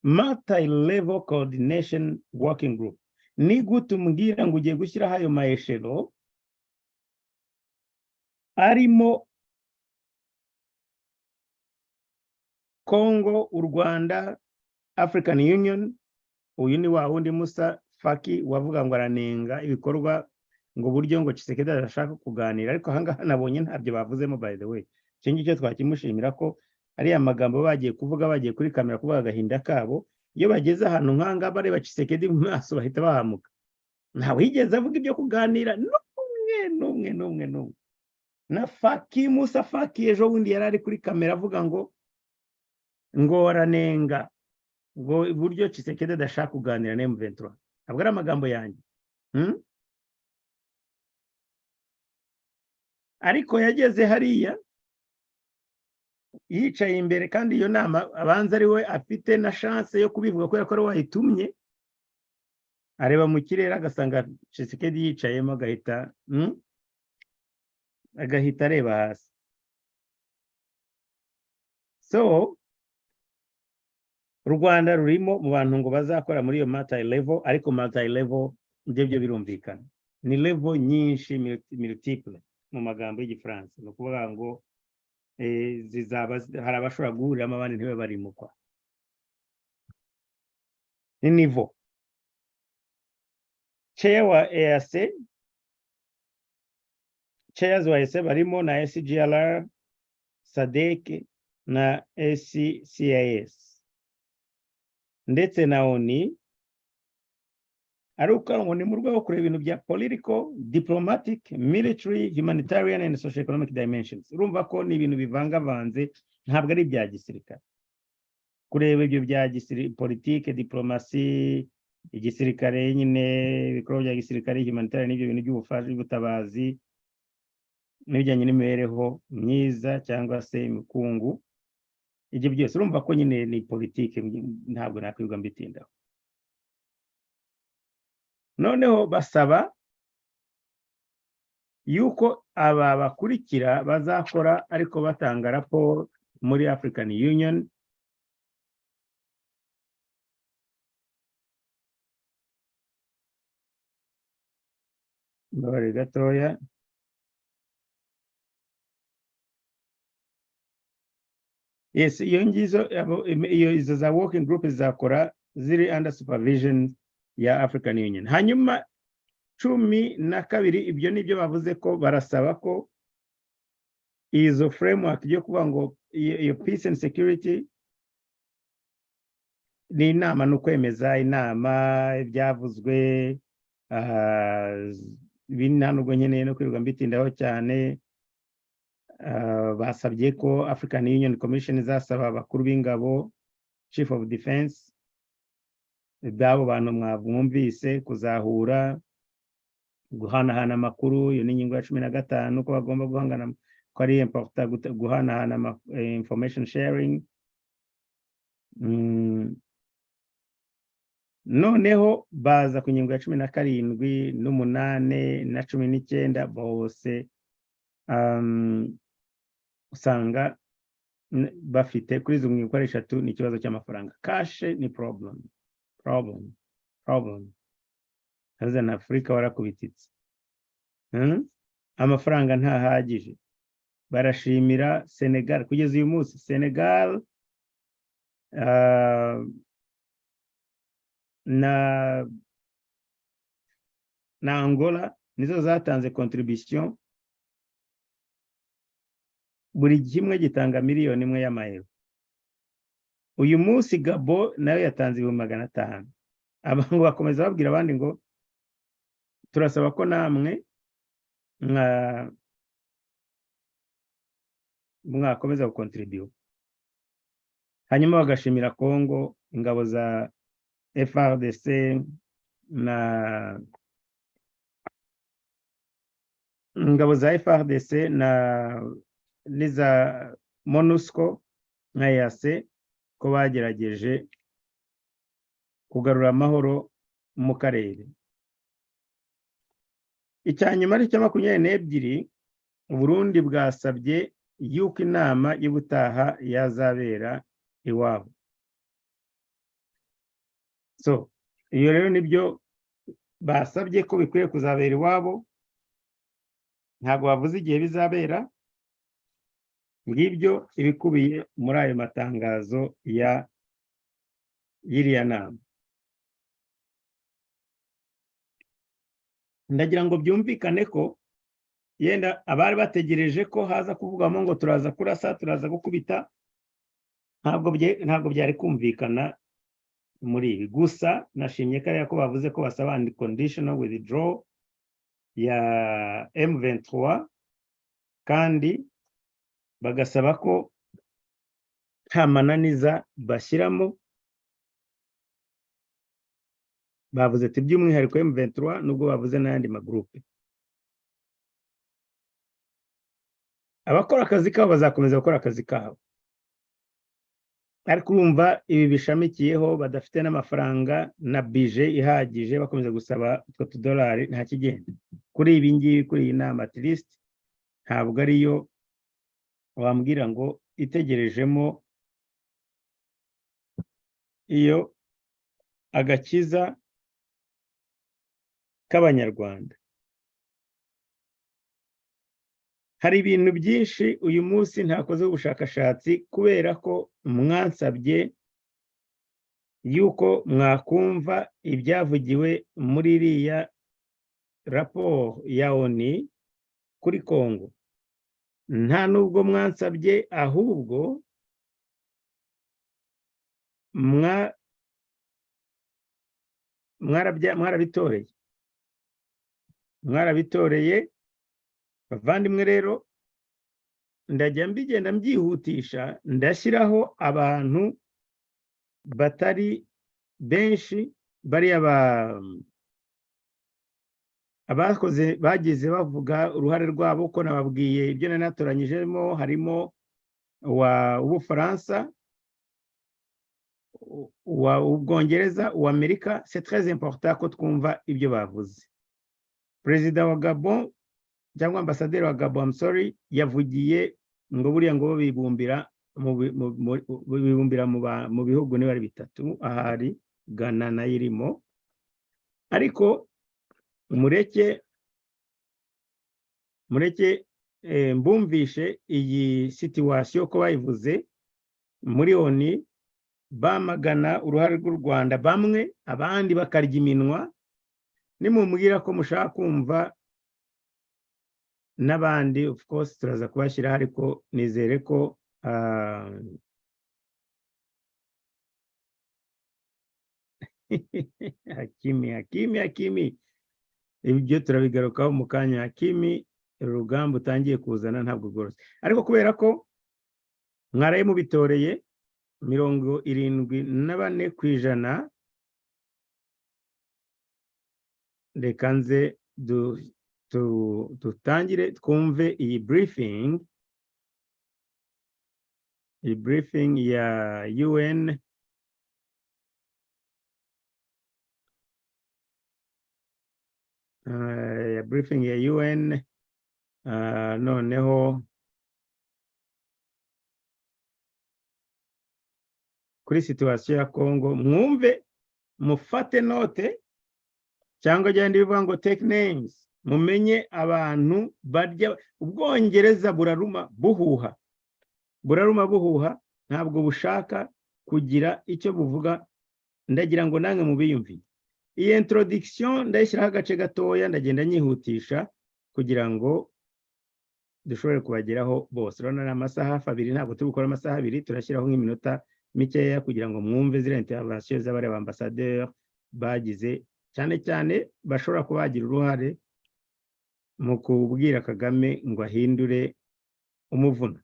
Multi-level coordination working group, ni gutumbwira ngo ugiye gushyiraho ayo maeshelo arimo Congo, u Rwanda, African Union. Uyu ni wa wundi Musa Faki wavuga ngo aranenga ibikorwa ngo buryo ngo Tshisekedi ashaka kuganira. Ariko ahangaha nabonye ntabyo bavuzemo. By the way, icyo ngicyo twakimushimira ko ari amagambo bagiye kuvuga, bagiye kuri kamera kuvuga agahinda kabo. Iyo bageze ahantu nkanga bareba Tshisekedi mu maso bahita bahamuka. Ntawe yigeze avuga ibyo kuganira n'umwe. na Faki Musa Faki ejo bundi yarari kuri kamera avuga ngo waranenga ngo buryo Tshisekedi adashaka kuganira na M23. Ntabwo ari amagambo yanjye. Ariko yageze hariya yicaye imbere, kandi iyo nama abanza ari we afite na chance yo kubivuga ko yakora wayitumye, areba mu kirere agasanga Tshisekedi yicayemo agahita areba hasi. So Rwanda rurimo mu bantu ngo bazakora muri iyo multi level, ariko multi level byo birumvikana ni level nyinshi, multiple mu magambo y'Igifaransa, no kuvuga ngo zizaba hari abashobora guhuriramo abandi ntibe barimo kwa ni niveau. Chair wa EAC, chairs wa EAC barimo na ICGLR, SADEC na CEAC ndetse na ONU, aruka ngo ni mu rwego kureba ibintu bya political, diplomatic, military, humanitarian and socio-economic dimensions. Urumva ko ni ibintu bivangavanze, ntabwo ari bya gisirikare. Kureba ibyo bya politike, diplomasi, igisirikare nyine, ibikorwa bya gisirikare, humanitarian n'ibyo bintu by'ubufasha bw'ubutabazi n'ibijyanye n'imibereho myiza cyangwa se imikungu, ibyo byose urumva ko nyine ni politike, ntabwo nakwirirwa mbitindaho. Noneho basaba yuko aba bakurikira bazakora ariko batanga raporo muri African Union, ndore gatoya. Yes, izo za working group zakora ziri under supervision ya African Union. Hanyuma 12 ibyo nibyo bavuze ko barasaba ko izo framework yo kuvuga ngo iyo peace and security ni inama no kwemeza inama byavuzwe binanubwo nkeneye no kwirirwa mbitindaho cyane. Basabye ko African Union Commission izasaba abakuru b'ingabo, Chief of Defense, babo bantu mwumvise kuzahura guhanahana amakuru. Iyo ni ingingo ya 15 ko bagomba guhangana, ko ari important guhanahana information sharing. Noneho baza ku ngingo ya 17 n'umunane na 19 bose usanga bafite kuri izo ngingo 3 ni ikibazo cy'amafaranga. Cash ni problem. Hazana Afrika warakubititse. Amafaranga ntahagije. Barashimira Senegal kugeza uyu munsi. Senegal na Angola nizo zatanze contribution, buri kimwe gitanga miliyoni 1 y'amayero. Uyu munsi Gabo nayo yatanze 500,000. Abantu bakomeza babwira abandi ngo turasaba ko namwe mwakomeza gukontribute. Hanyuma bagashimira Congo, ingabo za FRDC na ingabo za FRDC n'iza MONUSCO na EAC ko bagerageje kugarura amahoro mu karere. Icyanyuma ari cya 22 Burundi bwasabye yuko inama y'ubutaha yazabera iwabo. So iyo rero nibyo basabye ko bikwiye kuzabera iwabo, ntago bavuze igihe bizabera. Ngibyo ibikubiye muri ayo matangazo ya yiriya nama. Ndagira ngo byumvikane ko yenda abari bategereje ko haza kuvugamo ngo turaza kurasa, turaza gukubita, ntabwo byari kumvikana muri ibi. Gusa nashimye ko bavuze ko basaba unconditional withdrawal ya M23 kandi bagasaba ko nta mananiza bashyiramo. Bavuze ati by'umwihariko M23 nubwo bavuze n'ayandi magroupe. Abakora akazi kabo bazakomeza gukora akazi kabo, ariko urumva ibi bishamikiyeho badafite n'amafaranga na budget ihagije, bakomeza gusaba utwo tudolari nta kigenda. Kuri ibi ngibi, kuri iyi nama at least ntabwo ariyo wambwira ngo itegerejemo iyo agakiza k'Abanyarwanda. Hari ibintu byinshi uyu munsi ntakoze ubushakashatsi kubera ko mwansabye yuko mwakumva ibyavugiwe muri iriya raporo ya ONU kuri Congo. Nta nubwo mwansabye, ahubwo mwarabitoreye. Bavandimwe rero, ndajya mbigenda mbyihutisha, ndashyiraho abantu batari benshi bariya abakoze bagize bavuga uruhare rwabo, ko nababwiye ibyo nanatoranyijemo harimo Ubufaransa, Ubwongereza, Amerika. C'est très important ko twumva ibyo bavuze. Perezida wa Gabon cyangwa ambasaderi wa Gabon, I'm sorry, yavugiye ngo buriya ngo bibumbira mu bihugu niba ari bitatu, ahari Ghana nayo irimo. Ariko mureke mbumvishe iyi situation ko bayivuze muri ONU, bamagana uruhare rw'u Rwanda bamwe, abandi bakarya iminwa. Nimumubwira ko mushaka kumva n'abandi, of course turaza kubashyira, ariko nizere ko Hakimi ibyo turabigarukaho mu kanya. Hakimi, urugamba utangiye kuzana ntabwo rworoshye, ariko kubera ko mwaraye mubitoreye 74%, reka nze dutangire twumve iyi briefing ya UN. Noneho kuri situation ya Congo, mwumve, mufate note, cyangwa genda bivuga ngo take names, mumenye abantu barya. Ubwongereza buraruma buhuha, ntabwo bushaka kugira icyo buvuga. Ndagira ngo nange mubiyumviye. Iyi introduction ndayishyiraho agace gatoya, ndagenda nyihutisha kugira ngo dushobore kubageraho bose. Urabona ni amasaha hafi 2, ntabwo turi gukora amasaha 2, turashyiraho nk'iminota mikeya kugira ngo mwumve ziriya intervention z'abari ambassadeur bagize, cyane cyane bashobora kubagira uruhare mu kubwira Kagame ngo ahindure umuvuno.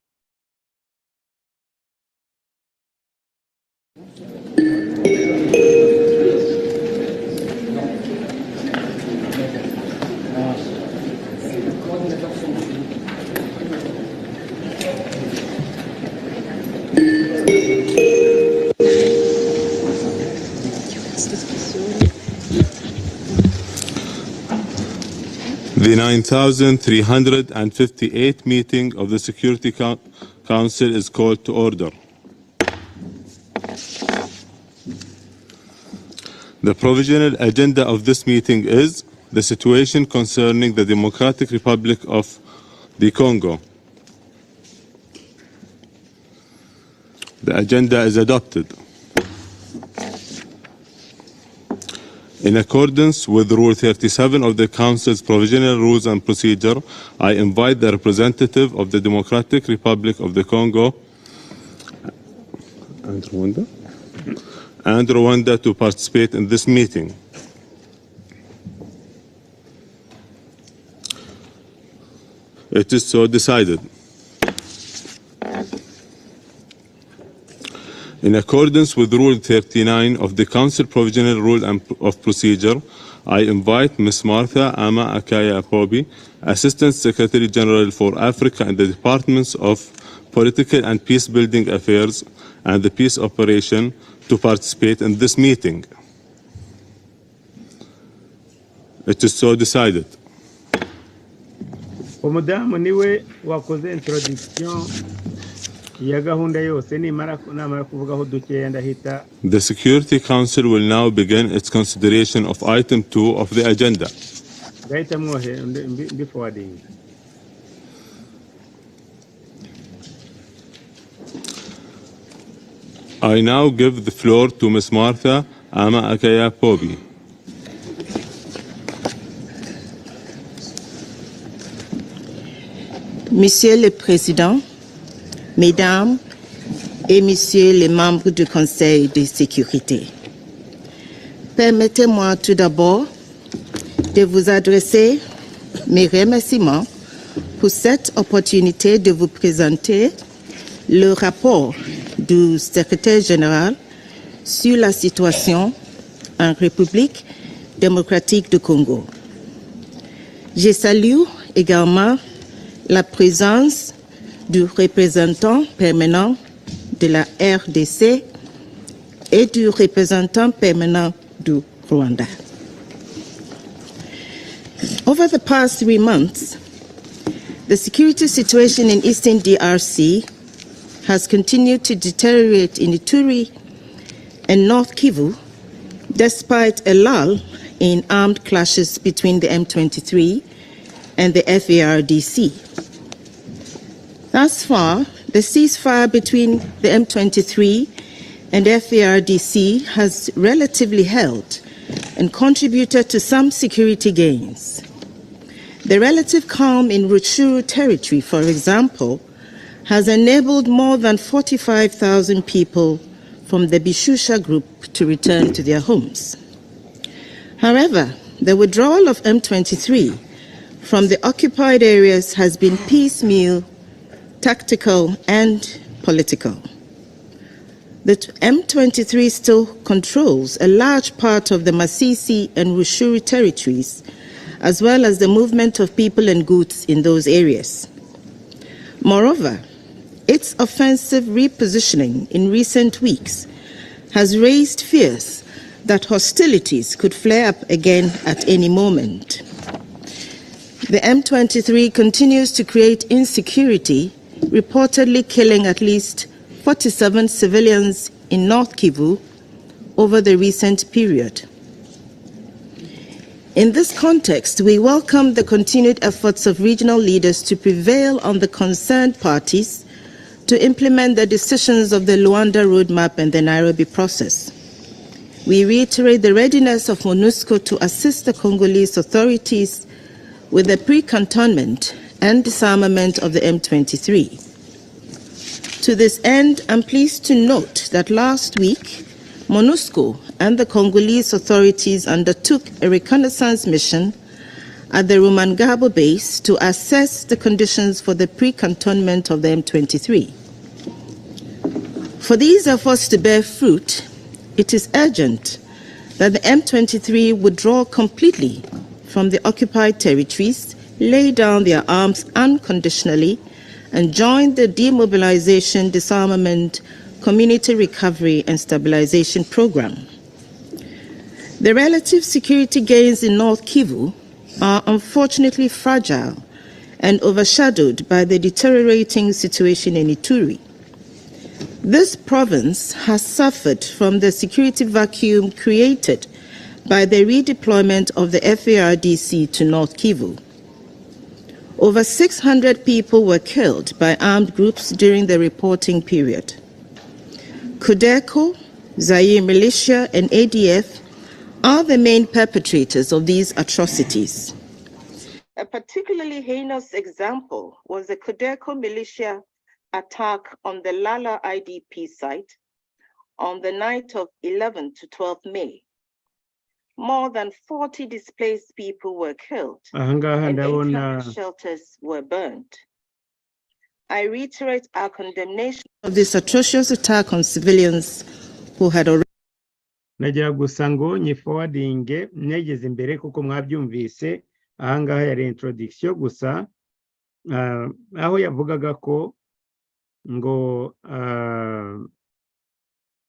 The 9,358 meeting of the Security Council is called to order. The provisional agenda of this meeting is the situation concerning the Democratic Republic of the Congo. The agenda is adopted. In accordance with Rule 37 of the Council's Provisional Rules and Procedure, I invite the representative of the Democratic Republic of the Congo and Rwanda to participate in this meeting. It is so decided. In accordance with Rule 39 of the Council Provisional Rule of Procedure, I invite Ms. Martha Ama Akaya Apobi, Assistant Secretary General for Africa in the Departments of Political and Peace-Building Affairs and the Peace Operation, to participate in this meeting. It is so decided. Umudamu niwe wakoze introduction ya gahunda yose namara kuvugaho dukeya ndahita. The Security Council will now begin its consideration of item 2 of the agenda. Ndahita mwohe ndi forwarding. I now give the floor to Ms. Martha Ama Akaya Pobi. Monsieur le Président, Mesdames et Messieurs les membres du Conseil de sécurité, permettez-moi tout d'abord de vous adresser mes remerciements pour cette opportunité de vous présenter le rapport du secrétaire général sur la situation en République démocratique du Congo. Je salue également la présence du représentant permanent de la RDC et du représentant permanent du Rwanda. Over the past 3 months, the security situation in Eastern DRC has continued to deteriorate in Ituri and North Kivu, despite a lull in armed clashes between the M23 and the FARDC. Thus far, the ceasefire between the M23 and FARDC has relatively held and contributed to some security gains. The relative calm in Rutshuru territory, for example, has enabled more than 45,000 people from the Bishusha group to return to their homes. However, the withdrawal of M23 from the occupied areas has been piecemeal, tactical, and political. The M23 still controls a large part of the Masisi and Rutshuru territories, as well as the movement of people and goods in those areas. Moreover, its offensive repositioning in recent weeks has raised fears that hostilities could flare up again at any moment. The M23 continues to create insecurity, reportedly killing at least 47 civilians in North Kivu over the recent period. In this context, we welcome the continued efforts of regional leaders to prevail on the concerned parties to implement the decisions of the Luanda roadmap and the Nairobi process. We reiterate the readiness of MONUSCO to assist the Congolese authorities with the pre-cantonment and disarmament of the M23. To this end, I'm pleased to note that last week, MONUSCO and the Congolese authorities undertook a reconnaissance mission at the Rumangabo base to assess the conditions for the pre-cantonment of the M23. For these efforts to bear fruit, it is urgent that the M23 withdraw completely from the occupied territories, lay down their arms unconditionally, and join the demobilization, disarmament, community recovery, and stabilization program. The relative security gains in North Kivu are unfortunately fragile and overshadowed by the deteriorating situation in Ituri. This province has suffered from the security vacuum created by the redeployment of the FARDC to North Kivu. Over 600 people were killed by armed groups during the reporting period. Codeco, Zaire militia, and ADF are the main perpetrators of these atrocities. A particularly heinous example was the Codeco militia attack on the Lala IDP site on the night of 11 to 12 May. more than 40 displaced people were killed ahangaha and ndabona encampment shelters were burned. I reiterate our condemnation of this atrocious attack on civilians who had already. nagira gusa ngo nyiforwardinge negeze imbere kuko mwabyumvise ahangaha yari introduction gusa aho yavugaga ko ngo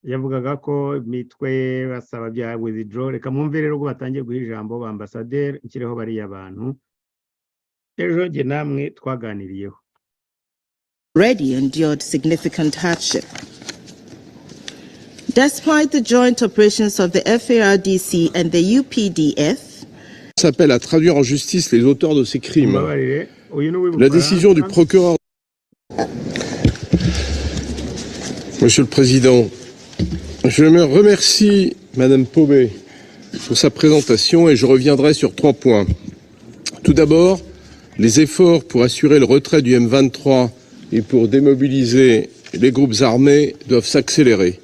yavugaga ko mitwe basaba bya withdraw. Reka mwumve rero ko batangiye guha ijambo ba ambassadeur nkireho bariya bantu ejo nge namwe twaganiriyeho. Already endured significant hardship. Despite the joint operations of the FARDC and the UPDF, s'appelle à traduire en justice les auteurs de ces crimes. La décision du procureur. Monsieur le Président, je me remercie Madame Pobé pour sa présentation et je reviendrai sur 3 points. Tout d'abord, les efforts pour assurer le retrait du M23 et pour démobiliser les groupes armés doivent s'accélérer.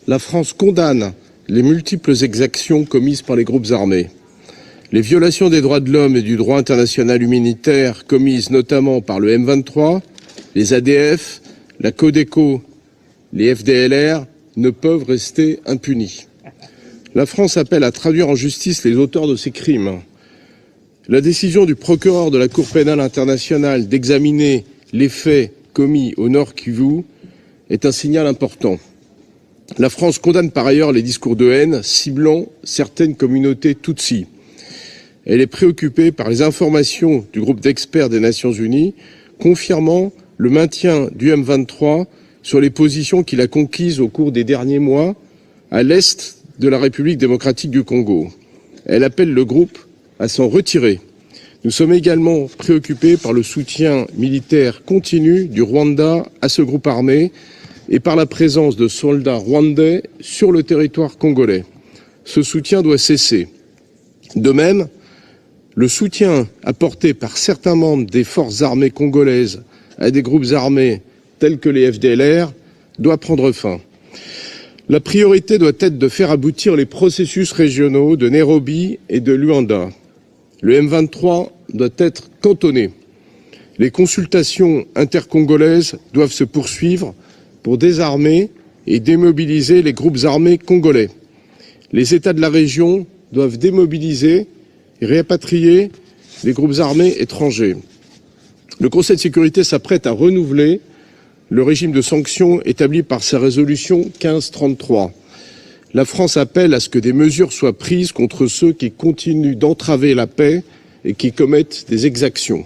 La France condamne les multiples exactions commises par les groupes armés. Les violations des droits de l'homme et du droit international humanitaire commises notamment par le M23, les ADF, la Codeco, les FDLR ne peuvent rester impunies. La France appelle à traduire en justice les auteurs de ces crimes. La décision du procureur de la Cour pénale internationale d'examiner les faits commis au Nord Kivu est un signal important. La France condamne par ailleurs les discours de haine ciblant certaines communautés Tutsis. Elle est préoccupée par les informations du groupe d'experts des Nations Unies confirmant le maintien du M23 sur les positions qu'il a conquises au cours des derniers mois à l'est de la République démocratique du Congo. Elle appelle le groupe à s'en retirer. Nous sommes également préoccupés par le soutien militaire continu du Rwanda à ce groupe armé et par la présence de soldats rwandais sur le territoire congolais. Ce soutien doit cesser. De même, le soutien apporté par certains membres des forces armées congolaises à des groupes armés tels que les FDLR doit prendre fin. La priorité doit être de faire aboutir les processus régionaux de Nairobi et de Luanda. Le M23 doit être cantonné. Les consultations intercongolaises doivent se poursuivre pour désarmer et démobiliser les groupes armés congolais. Les États de la région doivent démobiliser et répatrier les groupes armés étrangers. Le Conseil de sécurité s'apprête à renouveler le régime de sanctions établi par sa résolution 1533. La France appelle à ce que des mesures soient prises contre ceux qui continuent d'entraver la paix et qui commettent des exactions.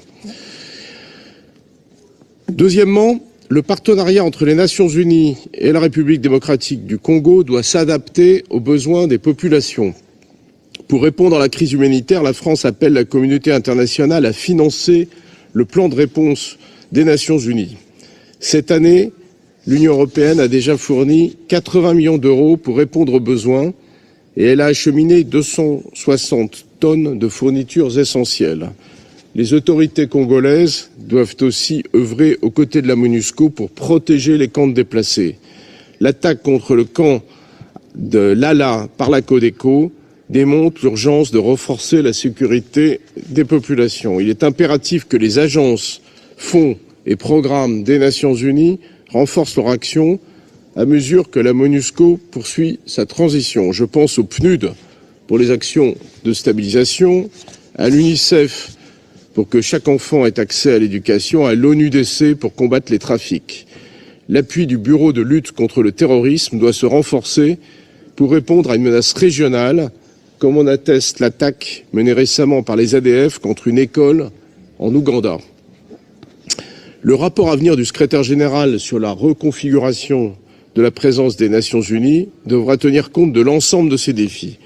Deuxièmement, le partenariat entre les Nations Unies et la République démocratique du Congo doit s'adapter aux besoins des populations. Pour répondre à la crise humanitaire, la France appelle la communauté internationale à financer le plan de réponse des Nations Unies. Cette année, l'Union européenne a déjà fourni 80 millions d'euros pour répondre aux besoins et elle a acheminé 260 tonnes de fournitures essentielles. Les autorités congolaises doivent aussi œuvrer aux côtés de la MONUSCO pour protéger les camps de déplacés. L'attaque contre le camp de Lala par la Codeco démontre l'urgence de renforcer la sécurité des populations. Il est impératif que les agences, fonds et programmes des Nations Unies renforcent leur action à mesure que la MONUSCO poursuit sa transition. Je pense au PNUD pour les actions de stabilisation, à l'UNICEF pour que chaque enfant ait accès à l'éducation, à l'ONUDC pour combattre les trafics. L'appui du Bureau de lutte contre le terrorisme doit se renforcer pour répondre à une menace régionale, comme en atteste l'attaque menée récemment par les ADF contre une école en Ouganda. Le rapport à venir du secrétaire général sur la reconfiguration de la présence des Nations Unies devra tenir compte de l'ensemble de ces défis.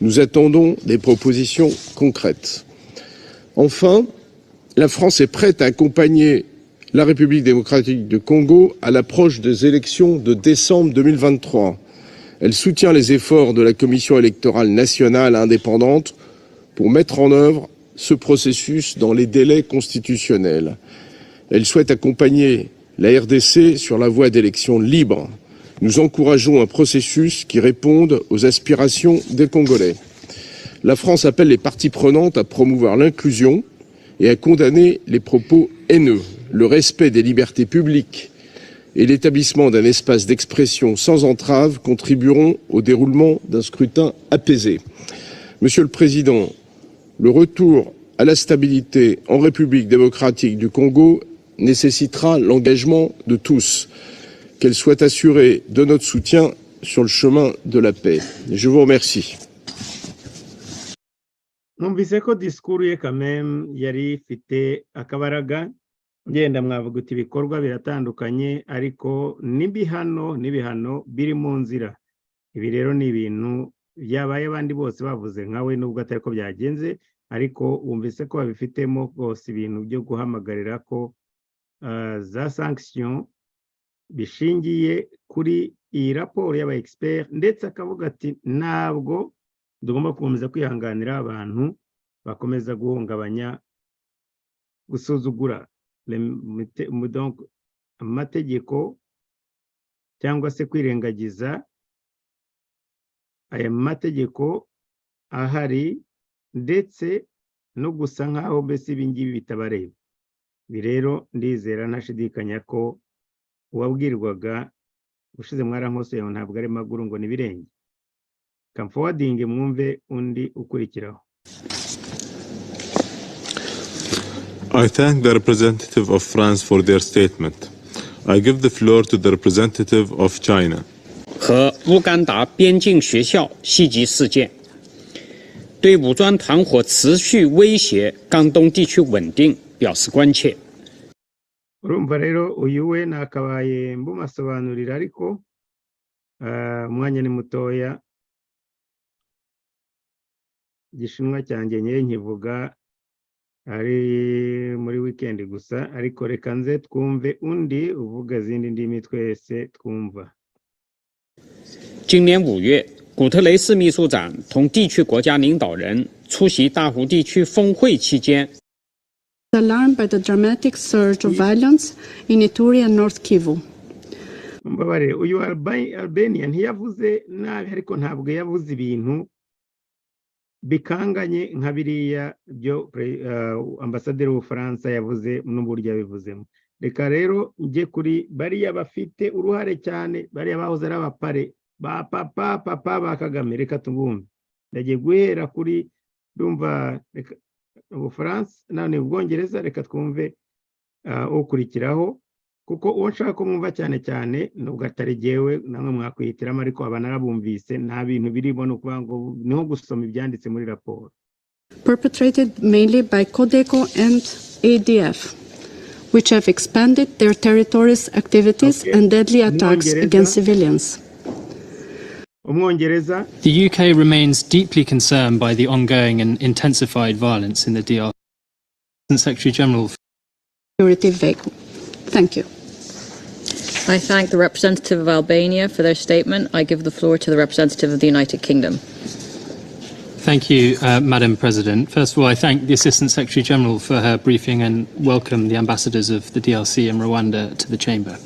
Nous attendons des propositions concrètes. Enfin, la France est prête à accompagner la République démocratique du Congo à l'approche des élections de décembre 2023. Elle soutient les efforts de la Commission électorale nationale indépendante pour mettre en œuvre ce processus dans les délais constitutionnels. Elle souhaite accompagner la RDC sur la voie d'élections libres. Nous encourageons un processus qui réponde aux aspirations des Congolais. la France appelle les parties prenantes à promouvoir l'inclusion et à condamner les propos haineux. Le respect des libertés publiques et l'établissement d'un espace d'expression sans entrave contribueront au déroulement d'un scrutin apaisé. Monsieur le Président, le retour à la stabilité en République démocratique du Congo nécessitera l'engagement de tous, qu'elle soit assurée de notre soutien sur le chemin de la paix. Je vous remercie. Numvise ko disikuru ye kameme yari ifite akabaraga ngenda mwavuga uti ibikorwa biratandukanye ariko n'ibihano biri mu nzira. Ibi rero ni ibintu byabaye abandi bose bavuze nkawe nubwo atari ko byagenze ariko wumvise ko babifitemo rwose ibintu byo guhamagarira ko za sanction bishingiye kuri iyi raporo y'aba expert ndetse akavuga ati ntabwo tugomba gukomeza kwihanganira abantu bakomeza guhungabanya gusuzugura donc amategeko cyangwa se kwirengagiza aya mategeko ahari ndetse no gusa nkaho mbese ibingibi bitabareba. Ibi rero ndizera ntashidikanya ko uwabwirwaga ushize mwarankosoye ntabwo ari maguru ngo nibirenge. Come forwarding mwumve undi ukurikiraho. I thank the representative of France for their statement. I give the floor to the representative of China. 和乌干达边境学校袭击事件，对武装团伙持续威胁江东地区稳定表示关切。 Urumva rero uyu we nakabaye mbumasobanurira ariko umwanya ni mutoya gishinwa cyanjye nyeye nkivuga ari muri weekend gusa ariko reka nze twumve undi uvuga zindi ndimi twese twumva. 今年5月，古特雷斯秘书长同地区国家领导人出席大湖地区峰会期间 alarmed by the dramatic surge of violence in Ituri and North Kivu. Mbabare uyu Albania ntiyavuze nabi ariko ntabwo yavuze ibintu bikanganye nka biriya byo ambasaderi w'Ubufaransa yavuze n'uburyo yabivuzemo. Reka rero njye kuri bariya bafite uruhare cyane bariya bahoze ari abapare ba papa ba Kagame reka tubumve. Ndagiye guhera kuri ndumva Ubufaransa nane Ubwongereza reka twumve ukurikiraho kuko uwo nshaka ko mwumva cyane cyane nubwo atari jewe namwe mwakwihitiramo ariko aba narabumvise nta bintu birimo no kuvuga ngo niho gusoma ibyanditse muri raporo. Perpetrated mainly by Codeco and ADF, which have expanded their territories, activities and deadly attacks against civilians. The UK remains deeply concerned by the ongoing and intensified violence in the DRC. Secretary General. Security vehicle. Thank you. I thank the representative of Albania for their statement. I give the floor to the representative of the United Kingdom. Thank you, Madam President. First of all, I thank the Assistant Secretary General for her briefing and welcome the ambassadors of the DRC and Rwanda to the Chamber.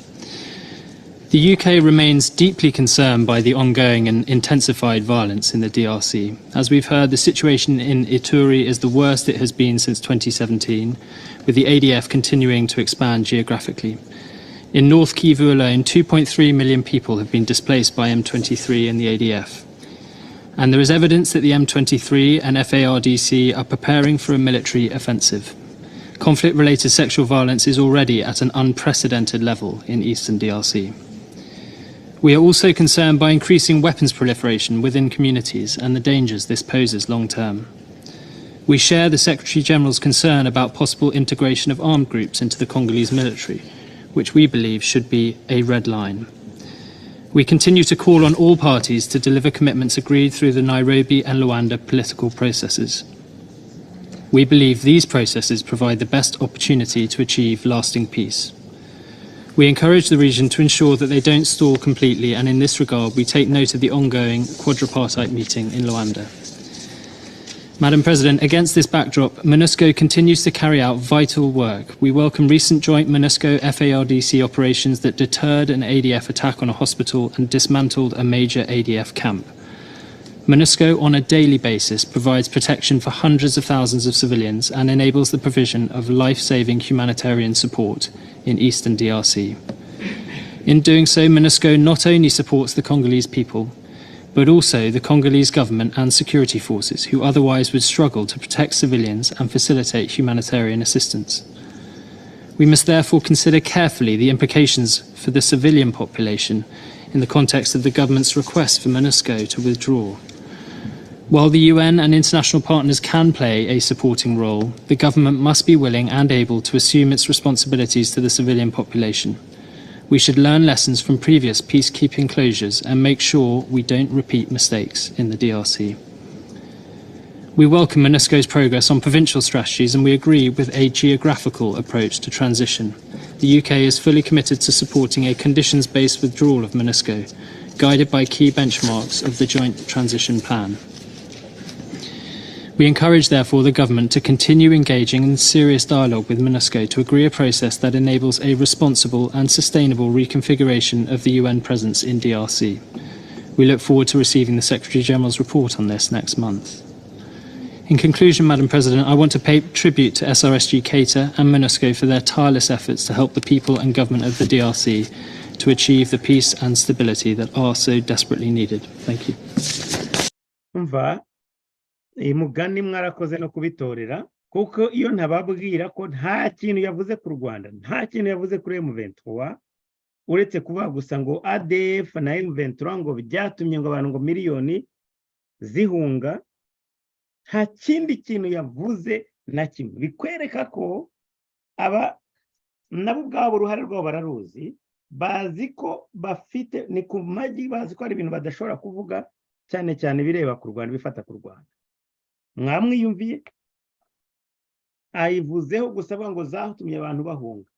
The UK remains deeply concerned by the ongoing and intensified violence in the DRC. As we've heard, the situation in Ituri is the worst it has been since 2017, with the ADF continuing to expand geographically. In North Kivu alone, 2.3 million people have been displaced by M23 and the ADF. And there is evidence that the M23 and FARDC are preparing for a military offensive. Conflict-related sexual violence is already at an unprecedented level in eastern DRC. We are also concerned by increasing weapons proliferation within communities and the dangers this poses long-term. We share the Secretary-General's concern about possible integration of armed groups into the Congolese military, which we believe should be a red line. We continue to call on all parties to deliver commitments agreed through the Nairobi and Luanda political processes. We believe these processes provide the best opportunity to achieve lasting peace. We encourage the region to ensure that they don't stall completely, and in this regard, we take note of the ongoing quadripartite meeting in Luanda. Madam President, against this backdrop, MONUSCO continues to carry out vital work. We welcome recent joint MONUSCO-FARDC operations that deterred an ADF attack on a hospital and dismantled a major ADF camp. MONUSCO on a daily basis provides protection for hundreds of thousands of civilians and enables the provision of life-saving humanitarian support in eastern DRC. In doing so, MONUSCO not only supports the Congolese people, but also the Congolese government and security forces who otherwise would struggle to protect civilians and facilitate humanitarian assistance. We must therefore consider carefully the implications for the civilian population in the context of the government's request for MONUSCO to withdraw. While the UN and international partners can play a supporting role, the government must be willing and able to assume its responsibilities to the civilian population. We should learn lessons from previous peacekeeping closures and make sure we don't repeat mistakes in the DRC. We welcome MONUSCO's progress on provincial strategies and we agree with a geographical approach to transition. The UK is fully committed to supporting a conditions-based withdrawal of MONUSCO, guided by key benchmarks of the Joint Transition Plan. We encourage, therefore, the government to continue engaging in serious dialogue with MONUSCO to agree a process that enables a responsible and sustainable reconfiguration of the UN presence in DRC. We look forward to receiving the Secretary-General's report on this next month. In conclusion, Madam President, I want to pay tribute to SRSG Cater and MONUSCO for their tireless efforts to help the people and government of the DRC to achieve the peace and stability that are so desperately needed. Thank you. Mugani mwarakoze no kubitorera kuko iyo ntababwira ko nta kintu yavuze ku Rwanda nta kintu yavuze kuri M23 uretse kuvuga gusa ngo ADF na M23 ngo byatumye ngo abantu ngo miliyoni zihunga nta kindi kintu yavuze na kimwe bikwereka ko aba nabo ubwabo uruhare rwabo bararuzi bazi ko bafite ni ku magi bazi ko ari ibintu badashobora kuvuga cyane cyane bireba ku Rwanda bifata ku Rwanda mwamwiyumviye ayivuzeho gusaba ngo zatumye abantu bahunga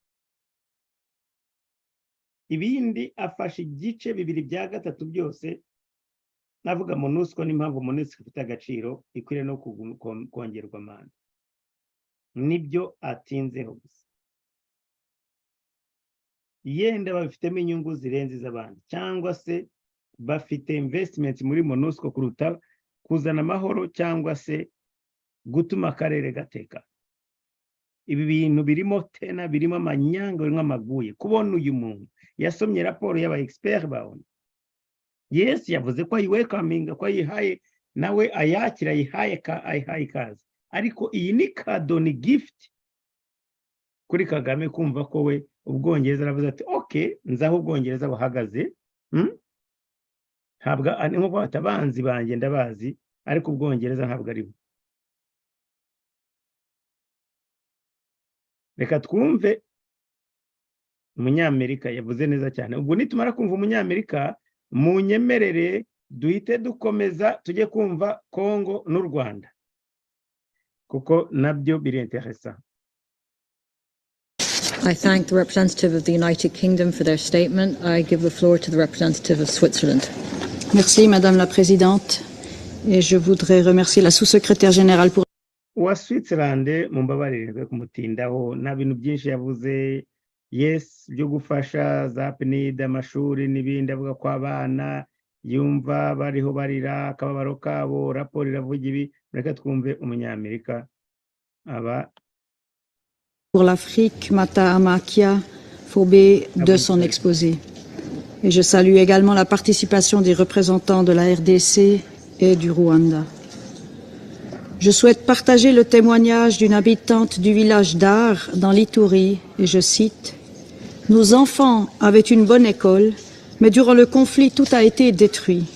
ibindi afashe igice bibiri bya gatatu byose navuga MONUSCO n'impamvu MONUSCO ifite agaciro ikwiriye no kongerwa amande nibyo atinzeho gusa yenda bafitemo inyungu zirenze iz'abandi cyangwa se bafite investment muri MONUSCO kuruta kuzana amahoro cyangwa se gutuma akarere gateka ibi bintu birimo tena birimo amanyanga birimo amaguye kubona uyu muntu yasomye raporo y'aba expert bawe yes yavuze ko welcoming ko yihaye nawe ayakira yihaye kazi ariko iyi ni kado ni gift kuri Kagame kumva ko we Ubwongereza aravuze ati okay nzaho Ubwongereza buhagaze ntabwo nko batabanzi banjye ndabazi ariko Ubwongereza ntabwo ari bo reka twumve umunyamerika yavuze neza cyane ubwo nitumara kumva umunyamerika mu nyemerere duhite dukomeza tujye kumva Kongo n'u Rwanda kuko nabyo biri interesa. I thank the representative of the United Kingdom for their statement. I give the floor to the representative of Switzerland. Merci, Madame la Présidente. Et je voudrais remercier la sous-secrétaire générale pour... Wa Switzerland mumbabarire kumutindaho na bintu byinshi yavuze yes byo gufasha za PNID amashuri n'ibindi avuga ko abana yumva bariho barira akababaro kabo raporo iravuga ibi reka twumve umunyamerika aba pour l'Afrique, Mata Amakia Fobé, de son exposé. Et je salue également la participation des représentants de la RDC et du Rwanda. Je souhaite partager le témoignage d'une habitante du village d'Ar dans l'Ituri, et je cite « Nos enfants avaient une bonne école, mais durant le conflit, tout a été détruit. »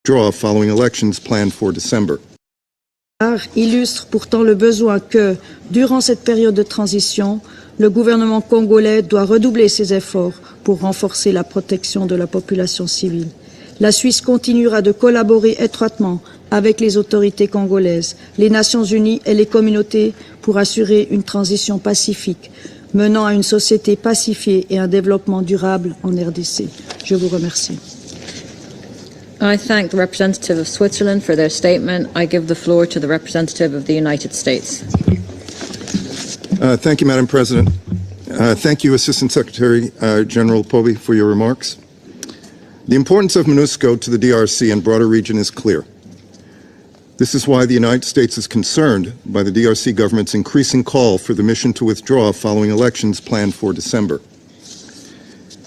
Draw following elections planned for December. Illustre pourtant le besoin que, durant cette période de transition, le gouvernement congolais doit redoubler ses efforts pour renforcer la protection de la population civile. La Suisse continuera de collaborer étroitement avec les autorités congolaises, les Nations Unies et les communautés pour assurer une transition pacifique, menant à une société pacifiée et un développement durable en RDC. Je vous remercie. I thank the representative of Switzerland for their statement. I give the floor to the representative of the United States. Thank you, Madam President. Thank you, Assistant Secretary General Pobe, for your remarks. The importance of MONUSCO to the DRC and broader region is clear. This is why the United States is concerned by the DRC government's increasing call for the mission to withdraw following elections planned for December.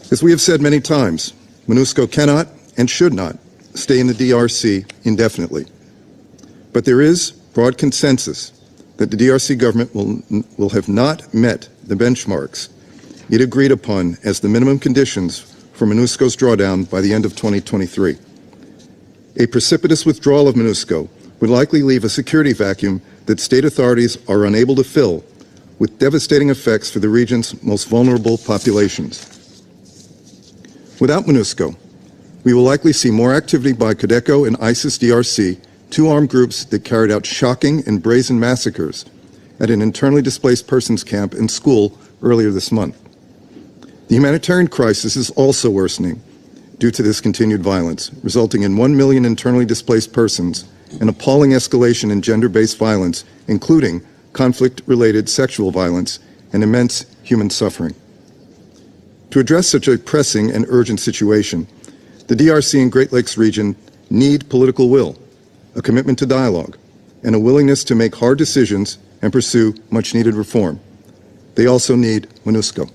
As we have said many times, MONUSCO cannot and should not stay in the DRC indefinitely. But there is broad consensus that the DRC government will have not met the benchmarks it agreed upon as the minimum conditions for MONUSCO's drawdown by the end of 2023. A precipitous withdrawal of MONUSCO would likely leave a security vacuum that state authorities are unable to fill, with devastating effects for the region's most vulnerable populations. Without MONUSCO, we will likely see more activity by Codeco and ISIS DRC, two armed groups that carried out shocking and brazen massacres at an internally displaced persons camp and school earlier this month. The humanitarian crisis is also worsening due to this continued violence, resulting in 1 million internally displaced persons, an appalling escalation in gender-based violence, including conflict-related sexual violence, and immense human suffering. To address such a pressing and urgent situation, the DRC and Great Lakes region need political will, a commitment to dialogue, and a willingness to make hard decisions and pursue much-needed reform. They also need MONUSCO.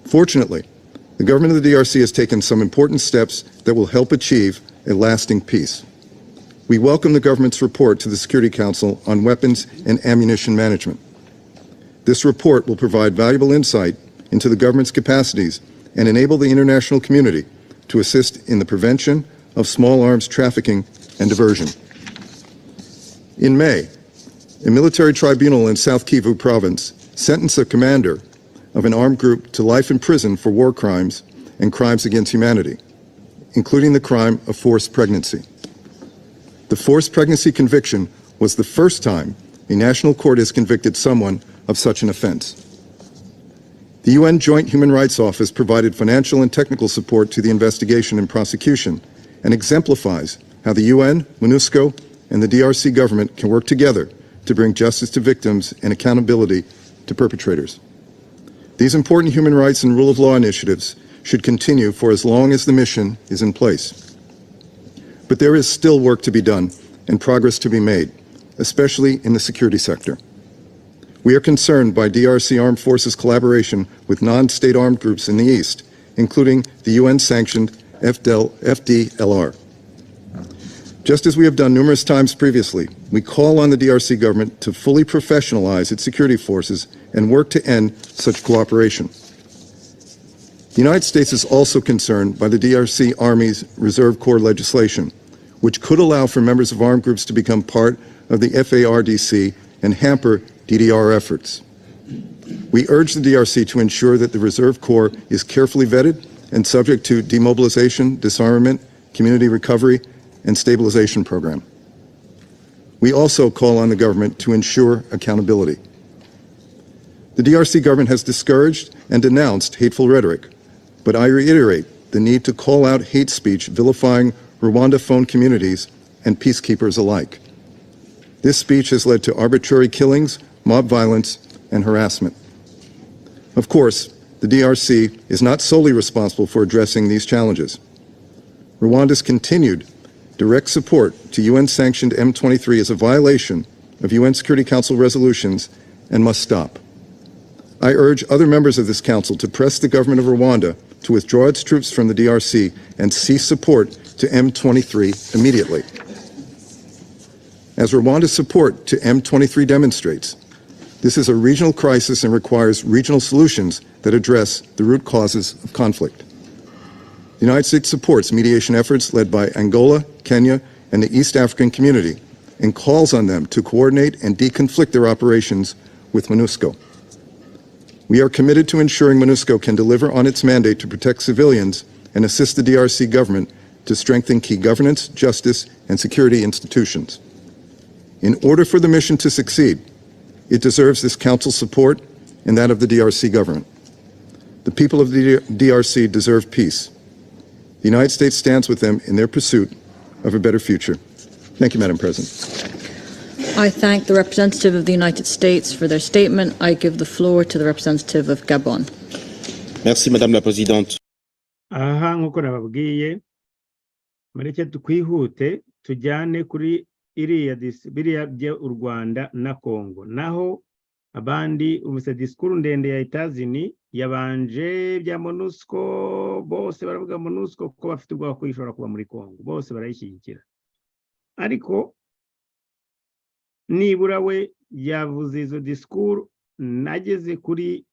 Fortunately, the government of the DRC has taken some important steps that will help achieve a lasting peace. We welcome the government's report to the Security Council on weapons and ammunition management. This report will provide valuable insight into the government's capacities and enable the international community to assist in the prevention of small arms trafficking and diversion. In May, a military tribunal in South Kivu province sentenced a commander of an armed group to life in prison for war crimes and crimes against humanity, including the crime of forced pregnancy. The forced pregnancy conviction was the first time a national court has convicted someone of such an offense. The UN Joint Human Rights Office provided financial and technical support to the investigation and prosecution and exemplifies how the UN, MONUSCO, and the DRC government can work together to bring justice to victims and accountability to perpetrators. These important human rights and rule of law initiatives should continue for as long as the mission is in place. But there is still work to be done and progress to be made, especially in the security sector. We are concerned by DRC Armed Forces collaboration with non-state armed groups in the East, including the UN-sanctioned FDLR. Just as we have done numerous times previously, we call on the DRC government to fully professionalize its security forces and work to end such cooperation. The United States is also concerned by the DRC Army's Reserve Corps legislation, which could allow for members of armed groups to become part of the FARDC and hamper DDR efforts. We urge the DRC to ensure that the Reserve Corps is carefully vetted and subject to demobilization, disarmament, community recovery, and stabilization program. We also call on the government to ensure accountability. The DRC government has discouraged and denounced hateful rhetoric, but I reiterate the need to call out hate speech vilifying Rwanda-phone communities and peacekeepers alike. This speech has led to arbitrary killings, mob violence, and harassment. Of course, the DRC is not solely responsible for addressing these challenges. Rwanda's continued direct support to UN-sanctioned M23 is a violation of UN Security Council resolutions and must stop. I urge other members of this council to press the government of Rwanda to withdraw its troops from the DRC and cease support to M23 immediately. As Rwanda's support to M23 demonstrates, this is a regional crisis and requires regional solutions that address the root causes of conflict. The United States supports mediation efforts led by Angola, Kenya, and the East African community, and calls on them to coordinate and deconflict their operations with MONUSCO. We are committed to ensuring MONUSCO can deliver on its mandate to protect civilians and assist the DRC government to strengthen key governance, justice, and security institutions. In order for the mission to succeed, it deserves this Council's support and that of the DRC government. The people of the DRC deserve peace. The United States stands with them in their pursuit of a better future. Thank you, Madam President. I thank the representative of the United States for their statement. I give the floor to the representative of Gabon. Merci, Madame la Présidente. aha nk'uko nababwiye mureke twihute tujyane kuri biriya bya u Rwanda na Congo, naho abandi umuse disikuru ndende ya Etazini yabanje bya MONUSCO, bose baravuga MONUSCO ko bafite ubwoba ko ishobora kuba muri Congo, bose barayishyigikira, ariko nibura we yavuze izo disikuru, nageze kuri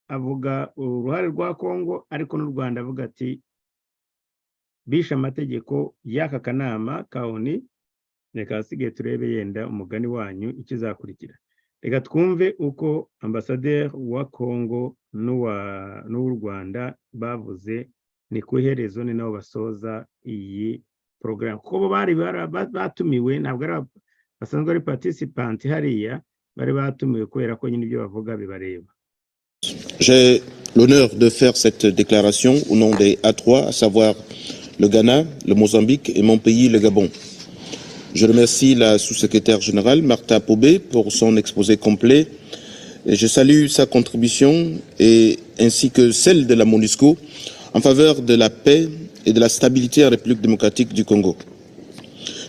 avuga uruhare rwa Congo, ariko n'u Rwanda avuga ati bisha amategeko y'aka kanama kaoni, reka hasigaye turebe yenda umugani wanyu ikizakurikira. Reka twumve uko ambasaderi wa Congo n'uw'u Rwanda bavuze ni ku iherezo, ni nabo basoza iyi program, kuko bari batumiwe, ntabwo ari basanzwe ari participant hariya, bari batumiwe kubera ko nyine ibyo bavuga bibareba. J'ai l'honneur de faire cette déclaration au nom des A3, à savoir le Ghana, le Mozambique et mon pays, le Gabon. Je remercie la sous-secrétaire générale, Martha Pobé, pour son exposé complet. Et je salue sa contribution ainsi que celle de la MONUSCO en faveur de la paix et de la stabilité en République démocratique du Congo.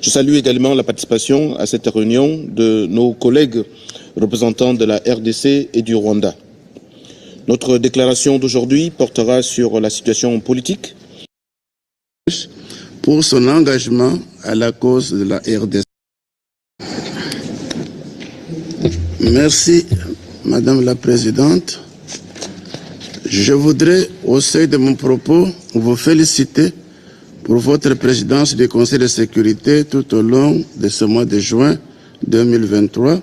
Je salue également la participation à cette réunion de nos collègues représentants de la RDC et du Rwanda. Notre déclaration d'aujourd'hui portera sur la situation politique. Pour son engagement à la cause de la RDC. Merci, Madame la Présidente. Je voudrais, au seuil de mon propos, vous féliciter pour votre présidence du Conseil de sécurité tout au long de ce mois de juin 2023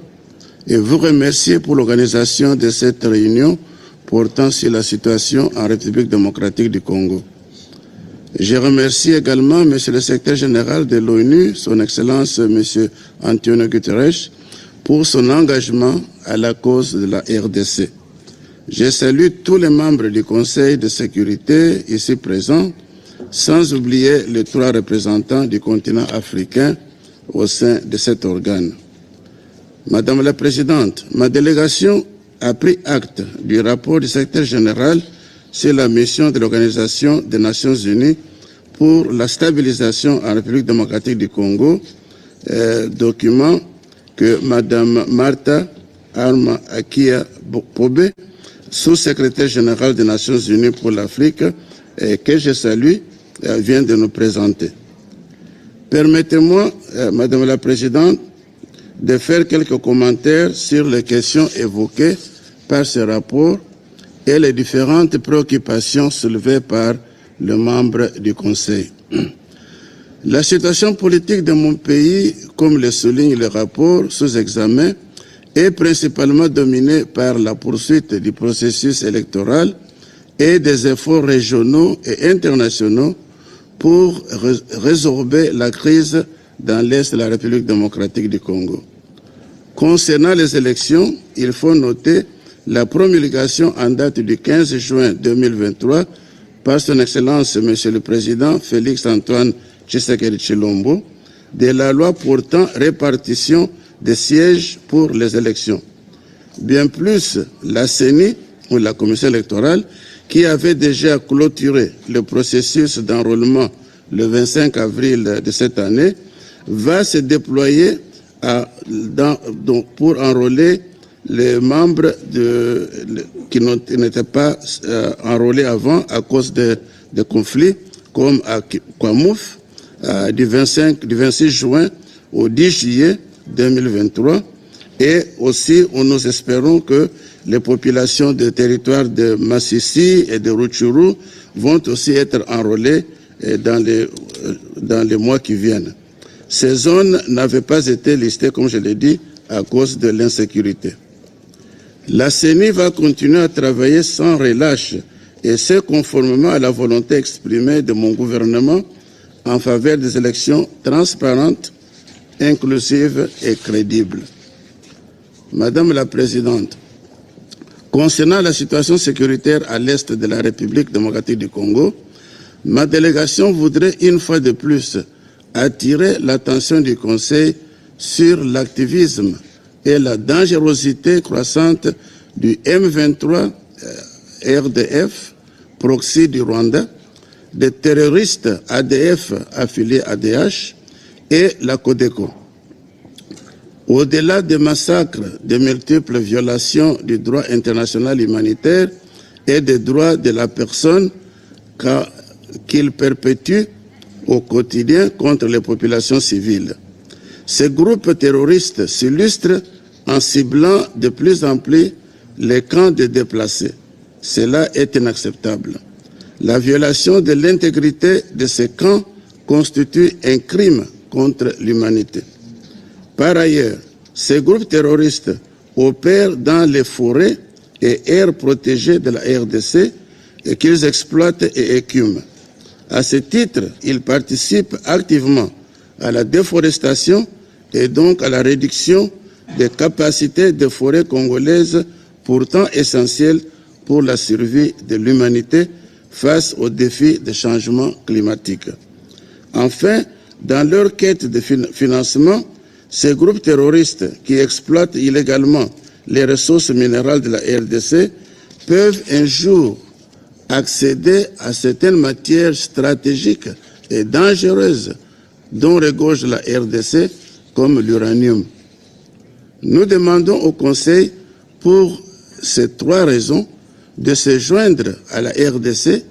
et vous remercier pour l'organisation de cette réunion portant sur la situation en République démocratique du Congo. Je remercie également M. le secrétaire général de l'ONU, son Excellence M. Antonio Guterres, pour son engagement à la cause de la RDC. Je salue tous les membres du Conseil de sécurité ici présents, sans oublier les 3 représentants du continent africain au sein de cet organe. Madame la Présidente, ma délégation a pris acte du rapport du secrétaire général sur la mission de l'Organisation des Nations Unies pour la stabilisation en République démocratique du Congo, document que Madame Martha Arma Akia Pobé, sous-secrétaire générale des Nations Unies pour l'Afrique, que je salue, vient de nous présenter. Permettez-moi, Madame la Présidente, de faire quelques commentaires sur les questions évoquées par ce rapport et les différentes préoccupations soulevées par le membre du Conseil. La situation politique de mon pays, comme le souligne le rapport sous examen, est principalement dominée par la poursuite du processus électoral et des efforts régionaux et internationaux pour résorber la crise dans l'Est de la République démocratique du Congo. Concernant les élections, il faut noter la promulgation en date du 15 juin 2023 par son Excellence Monsieur le Président Félix Antoine Tshisekedi Tshilombo de la loi portant répartition des sièges pour les élections. Bien plus, la CENI, ou la Commission électorale, qui avait déjà clôturé le processus d'enrôlement le 25 avril de cette année, va se déployer pour enrôler les membres qui n'étaient pas enrôlés avant à cause de conflits, comme à Kwamouf, du 26 juin au 10 juillet 2023. Et aussi, nous espérons que les populations des territoires de Massissi et de Rutshuru vont aussi être enrôlées dans les mois qui viennent. Ces zones n'avaient pas été listées, comme je l'ai dit, à cause de l'insécurité. La CENI va continuer à travailler sans relâche et c'est conformément à la volonté exprimée de mon gouvernement en faveur des élections transparentes, inclusives et crédibles. Madame la Présidente, concernant la situation sécuritaire à l'est de la République démocratique du Congo, ma délégation voudrait une fois de plus attirer l'attention du Conseil sur l'activisme et la dangerosité croissante du M23 RDF, proxy du Rwanda, des terroristes ADF affiliés à DH et la Codeco. Au-delà des massacres, des multiples violations du droit international humanitaire et des droits de la personne qu'ils perpétuent au quotidien contre les populations civiles, ces groupes terroristes s'illustrent en ciblant de plus en plus les camps de déplacés. Cela est inacceptable. La violation de l'intégrité de ces camps constitue un crime contre l'humanité. Par ailleurs, ces groupes terroristes opèrent dans les forêts et aires protégées de la RDC et qu'ils exploitent et écument. À ce titre, ils participent activement à la déforestation et donc à la réduction des capacités des forêts congolaises, pourtant essentielles pour la survie de l'humanité face aux défis des changements climatiques. Enfin, dans leur quête de financement, ces groupes terroristes qui exploitent illégalement les ressources minérales de la RDC peuvent un jour accéder à certaines matières stratégiques et dangereuses dont regorge la RDC, comme l'uranium. Nous demandons au Conseil, pour ces trois raisons, de se joindre à la RDC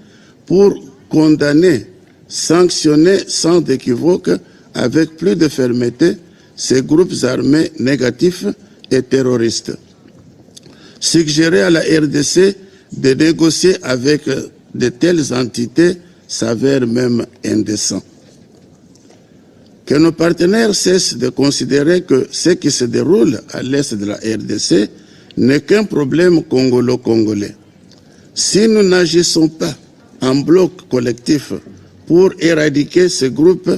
pour condamner, sanctionner sans équivoque, avec plus de fermeté, ces groupes armés négatifs et terroristes. Suggérer à la RDC de négocier avec de telles entités s'avère même indécent. Que nos partenaires cessent de considérer que ce qui se déroule à l'est de la RDC n'est qu'un problème congolo-congolais. Si nous n'agissons pas en bloc collectif pour éradiquer ces groupes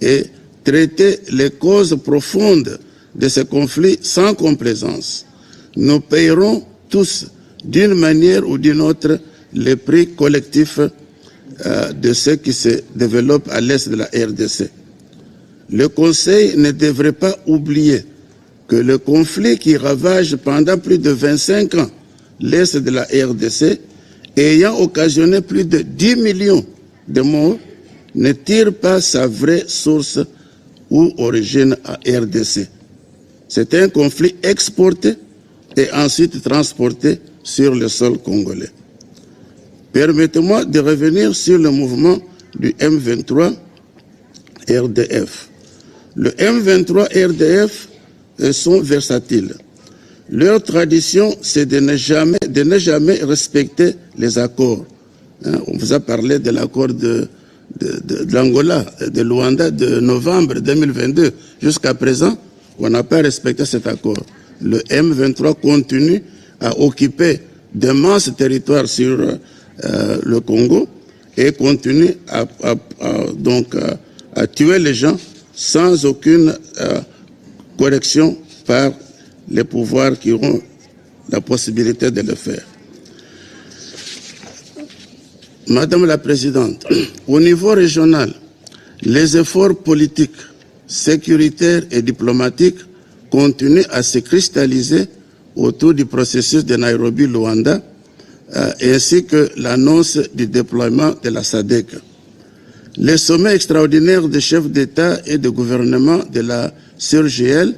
et traiter les causes profondes de ce conflit sans complaisance, nous payerons tous, d'une manière ou d'une autre, les prix collectifs de ce qui se développe à l'est de la RDC. Le Conseil ne devrait pas oublier que le conflit qui ravage pendant plus de 25 ans l'est de la RDC, ayant occasionné plus de 10 millions de morts, ne tire pas sa vraie source ou origine à RDC. C'est un conflit exporté et ensuite transporté sur le sol congolais. Permettez-moi de revenir sur le mouvement du M23 RDF. Le M23 RDF sont versatiles. Leur tradition, c'est de ne jamais respecter les accords. On vous a parlé de l'accord de l'Angola, de Luanda de novembre 2022. Jusqu'à présent, on n'a pas respecté cet accord. Le M23 continue à occuper d'immenses territoires sur le Congo et continue à tuer les gens sans aucune correction par les pouvoirs qui auront la possibilité de le faire. Madame la Présidente, au niveau régional, les efforts politiques, sécuritaires et diplomatiques continuent à se cristalliser autour du processus de Nairobi-Luanda, ainsi que l'annonce du déploiement de la SADEC. Le sommet extraordinaire des chefs d'État et de gouvernement de la CEAC,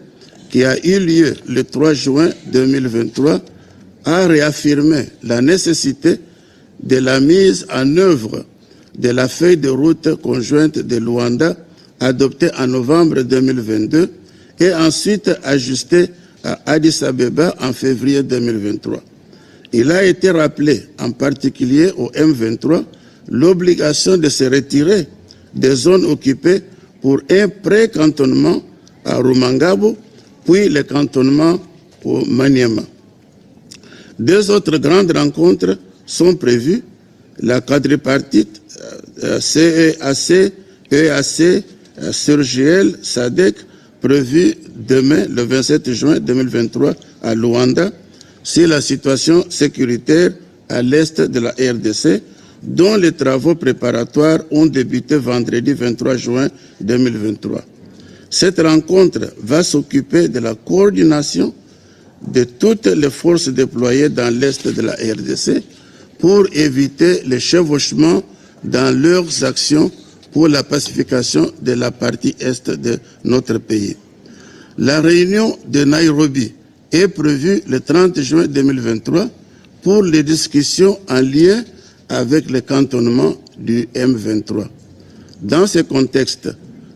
qui a eu lieu le 3 juin 2023, a réaffirmé la nécessité de la mise en œuvre de la feuille de route conjointe de Luanda, adoptée en novembre 2022, et ensuite ajustée à Addis Abeba en février 2023. Il a été rappelé, en particulier au M23, l'obligation de se retirer des zones occupées pour un pré-cantonnement à Rumangabo, puis le cantonnement au Maniema. Deux autres grandes rencontres sont prévues, la quadripartite CEAC, EAC, CEAC, SADEC, prévue demain, le 27 juin 2023, à Luanda, sur la situation sécuritaire à l'est de la RDC, dont les travaux préparatoires ont débuté vendredi 23 juin 2023. Cette rencontre va s'occuper de la coordination de toutes les forces déployées dans l'est de la RDC pour éviter le chevauchement dans leurs actions pour la pacification de la partie est de notre pays. La réunion de Nairobi est prévue le 30 juin 2023 pour les discussions en lien avec le cantonnement du M23. Dans ce contexte,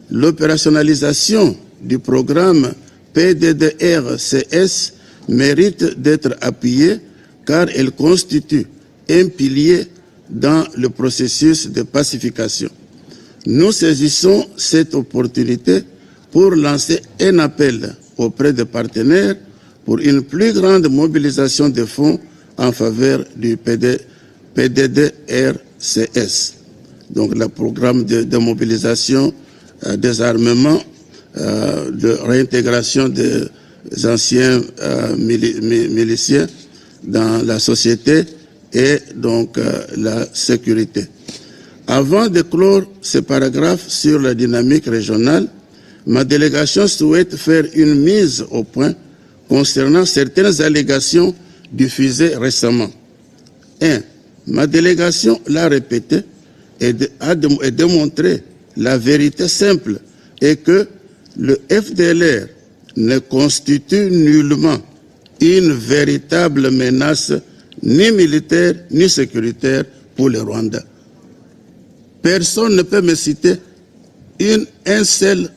l'opérationnalisation du programme PDDR-CS mérite d'être appuyée car elle constitue un pilier dans le processus de pacification. Nous saisissons cette opportunité pour lancer un appel auprès des partenaires pour une plus grande mobilisation de fonds en faveur du PDDR-CS. Donc le programme de mobilisation, des armements, de réintégration des anciens miliciens dans la société et donc la sécurité. Avant de clore ce paragraphe sur la dynamique régionale, ma délégation souhaite faire une mise au point concernant certaines allégations diffusées récemment. 1. Ma délégation l'a répété et démontré la vérité simple et que le FDLR ne constitue nullement une véritable menace ni militaire ni sécuritaire pour le Rwanda. Personne ne peut me citer un seul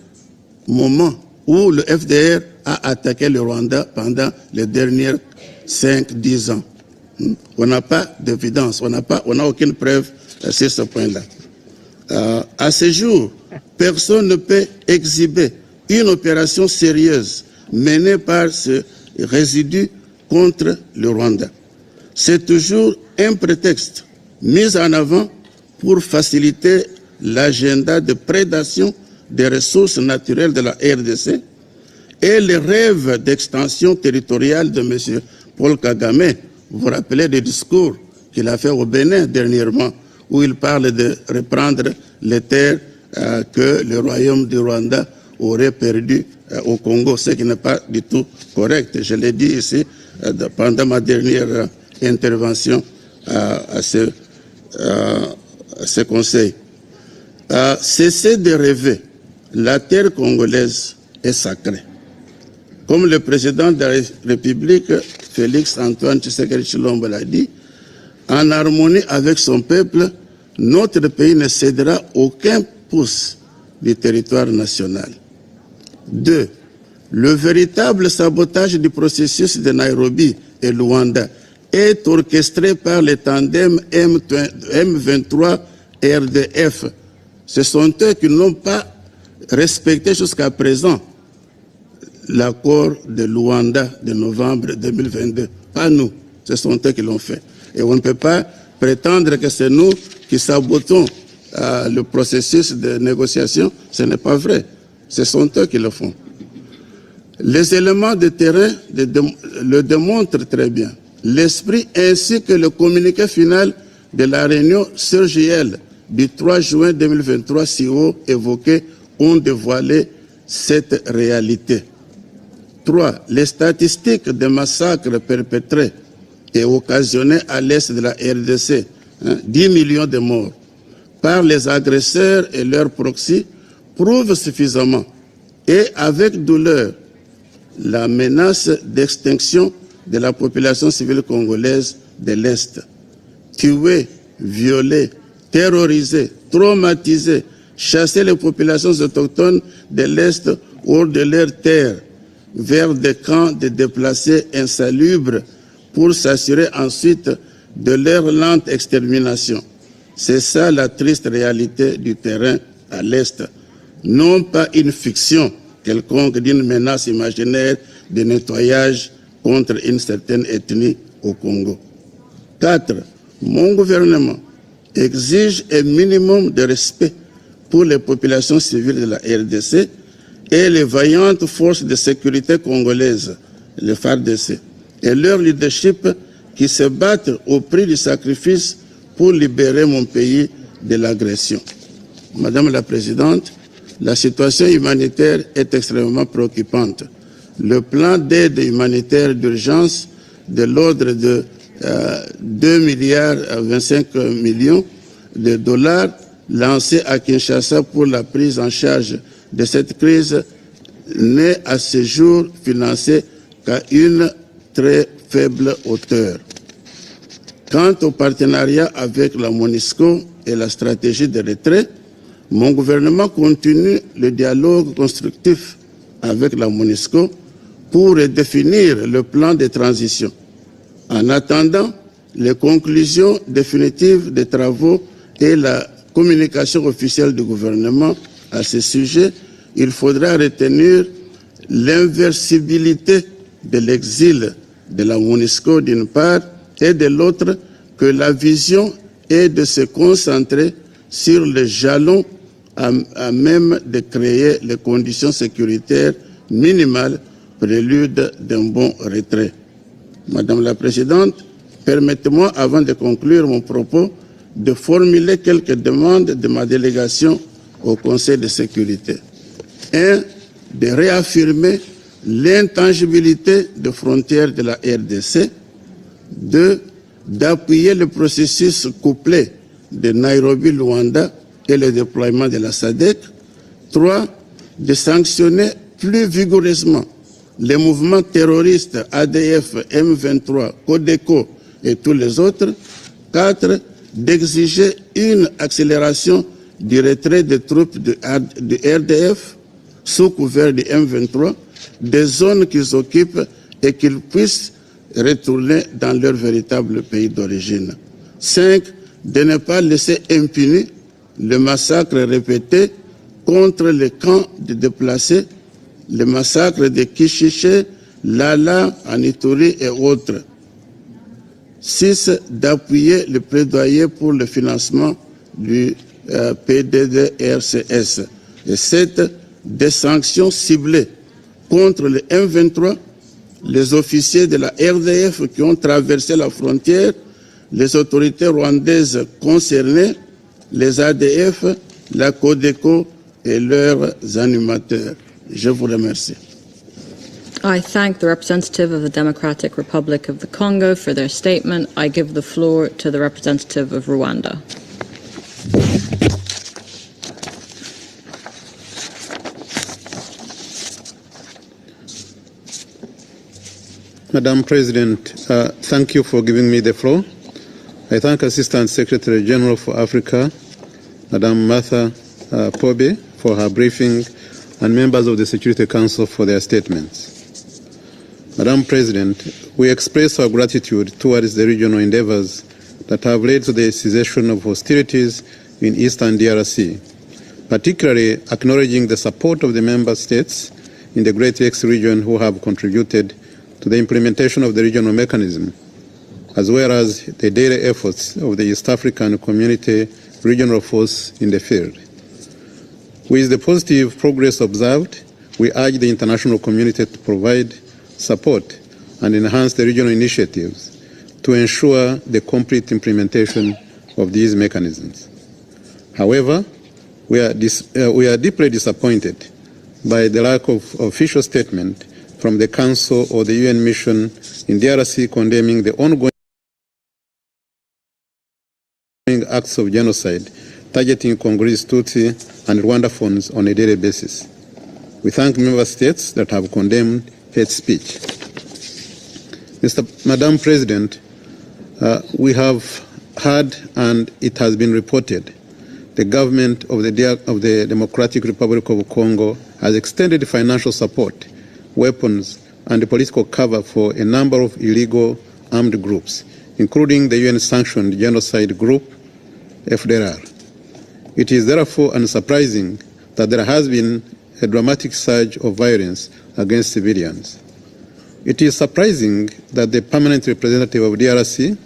moment où le FDR a attaqué le Rwanda pendant les dernières 5-10 ans. On n'a pas d'évidence, on n'a aucune preuve sur ce point-là. À ce jour, personne ne peut exhiber une opération sérieuse menée par ce résidu contre le Rwanda. C'est toujours un prétexte mis en avant pour faciliter l'agenda de prédation des ressources naturelles de la RDC et les rêves d'extension territoriale de M. Paul Kagame. Vous vous rappelez des discours qu'il a fait au Bénin dernièrement, où il parle de reprendre les terres que le royaume du Rwanda aurait perdues au Congo, ce qui n'est pas du tout correct. Je l'ai dit ici pendant ma dernière intervention à ce conseil. Cessez de rêver. La terre congolaise est sacrée. Comme le président de la République, Félix Antoine Tshisekedi Tshilombo, l'a dit, en harmonie avec son peuple, notre pays ne cédera aucun pouce du territoire national. 2. Le véritable sabotage du processus de Nairobi et Luanda est orchestré par le tandem M23-RDF. Ce sont eux qui n'ont pas respecté jusqu'à présent l'accord de Luanda de novembre 2022. Pas nous, ce sont eux qui l'ont fait. Et on ne peut pas prétendre que c'est nous qui sabotons le processus de négociation. Ce n'est pas vrai. Ce sont eux qui le font. Les éléments de terrain le démontrent très bien. L'esprit ainsi que le communiqué final de la réunion CEAC du 3 juin 2023 si haut évoqué ont dévoilé cette réalité. 3. Les statistiques des massacres perpétrés et occasionnés à l'est de la RDC, 10 millions de morts, par les agresseurs et leurs proxys, prouvent suffisamment et avec douleur la menace d'extinction de la population civile congolaise de l'Est. Tuer, violer, terroriser, traumatiser, chasser les populations autochtones de l'Est hors de leurs terres vers des camps de déplacés insalubres pour s'assurer ensuite de leur lente extermination. C'est ça la triste réalité du terrain à l'Est. Non pas une fiction quelconque d'une menace imaginaire de nettoyage contre une certaine ethnie au Congo. 4. Mon gouvernement exige un minimum de respect pour les populations civiles de la RDC et les vaillantes forces de sécurité congolaises, les FARDC, et leur leadership qui se battent au prix du sacrifice pour libérer mon pays de l'agression. Madame la Présidente, la situation humanitaire est extrêmement préoccupante. Le plan d'aide humanitaire d'urgence de l'ordre de 2,25 milliards de dollars lancés à Kinshasa pour la prise en charge de cette crise n'est à ce jour financé qu'à une très faible hauteur. Quant au partenariat avec la MONUSCO et la stratégie de retrait, mon gouvernement continue le dialogue constructif avec la MONUSCO pour définir le plan de transition. En attendant les conclusions définitives des travaux et la communication officielle du gouvernement à ce sujet, il faudra retenir l'inversibilité de l'exil de la MONUSCO d'une part et de l'autre que la vision est de se concentrer sur les jalons à même de créer les conditions sécuritaires minimales prélude d'un bon retrait. Madame la Présidente, permettez-moi, avant de conclure mon propos, de formuler quelques demandes de ma délégation au Conseil de sécurité. 1. De réaffirmer l'intangibilité des frontières de la RDC. 2. D'appuyer le processus couplé de Nairobi-Luanda et le déploiement de la SADEC. 3. De sanctionner plus vigoureusement les mouvements terroristes ADF, M23, Codeco et tous les autres. 4. D'exiger une accélération du retrait des troupes de RDF sous couvert du M23 des zones qu'ils occupent et qu'ils puissent retourner dans leur véritable pays d'origine. 5. De ne pas laisser impuni le massacre répété contre les camps de déplacés, le massacre de Kishiché, Lala, Anituri et autres. 6. D'appuyer le plaidoyer pour le financement du PDDRCS. Et 7. Des sanctions ciblées contre le M23, les officiers de la RDF qui ont traversé la frontière, les autorités rwandaises concernées, les ADF, la Codeco et leurs animateurs. Je vous remercie. I thank the representative of the Democratic Republic of the Congo for their statement. I give the floor to the representative of Rwanda. Madam President, thank you for giving me the floor. I thank Assistant Secretary General for Africa, Madam Martha Pobe, for her briefing, and members of the Security Council for their statements. Madam President, we express our gratitude towards the regional endeavors that have led to the cessation of hostilities in Eastern DRC, particularly acknowledging the support of the member states in the Great Lakes region who have contributed to the implementation of the regional mechanism, as well as the daily efforts of the East African Community Regional Force in the field. With the positive progress observed, we urge the international community to provide support and enhance the regional initiatives to ensure the complete implementation of these mechanisms. However, we are deeply disappointed by the lack of official statement from the Council or the UN mission in DRC condemning the ongoing acts of genocide targeting Congolese Tutsi and Rwandaphones on a daily basis. We thank member states that have condemned hate speech. Madam President, we have heard, and it has been reported, the government of the Democratic Republic of Congo has extended financial support, weapons, and political cover for a number of illegal armed groups, including the UN-sanctioned genocide group, FDLR. It is therefore unsurprising that there has been a dramatic surge of violence against civilians. It is surprising that the permanent representative of DRC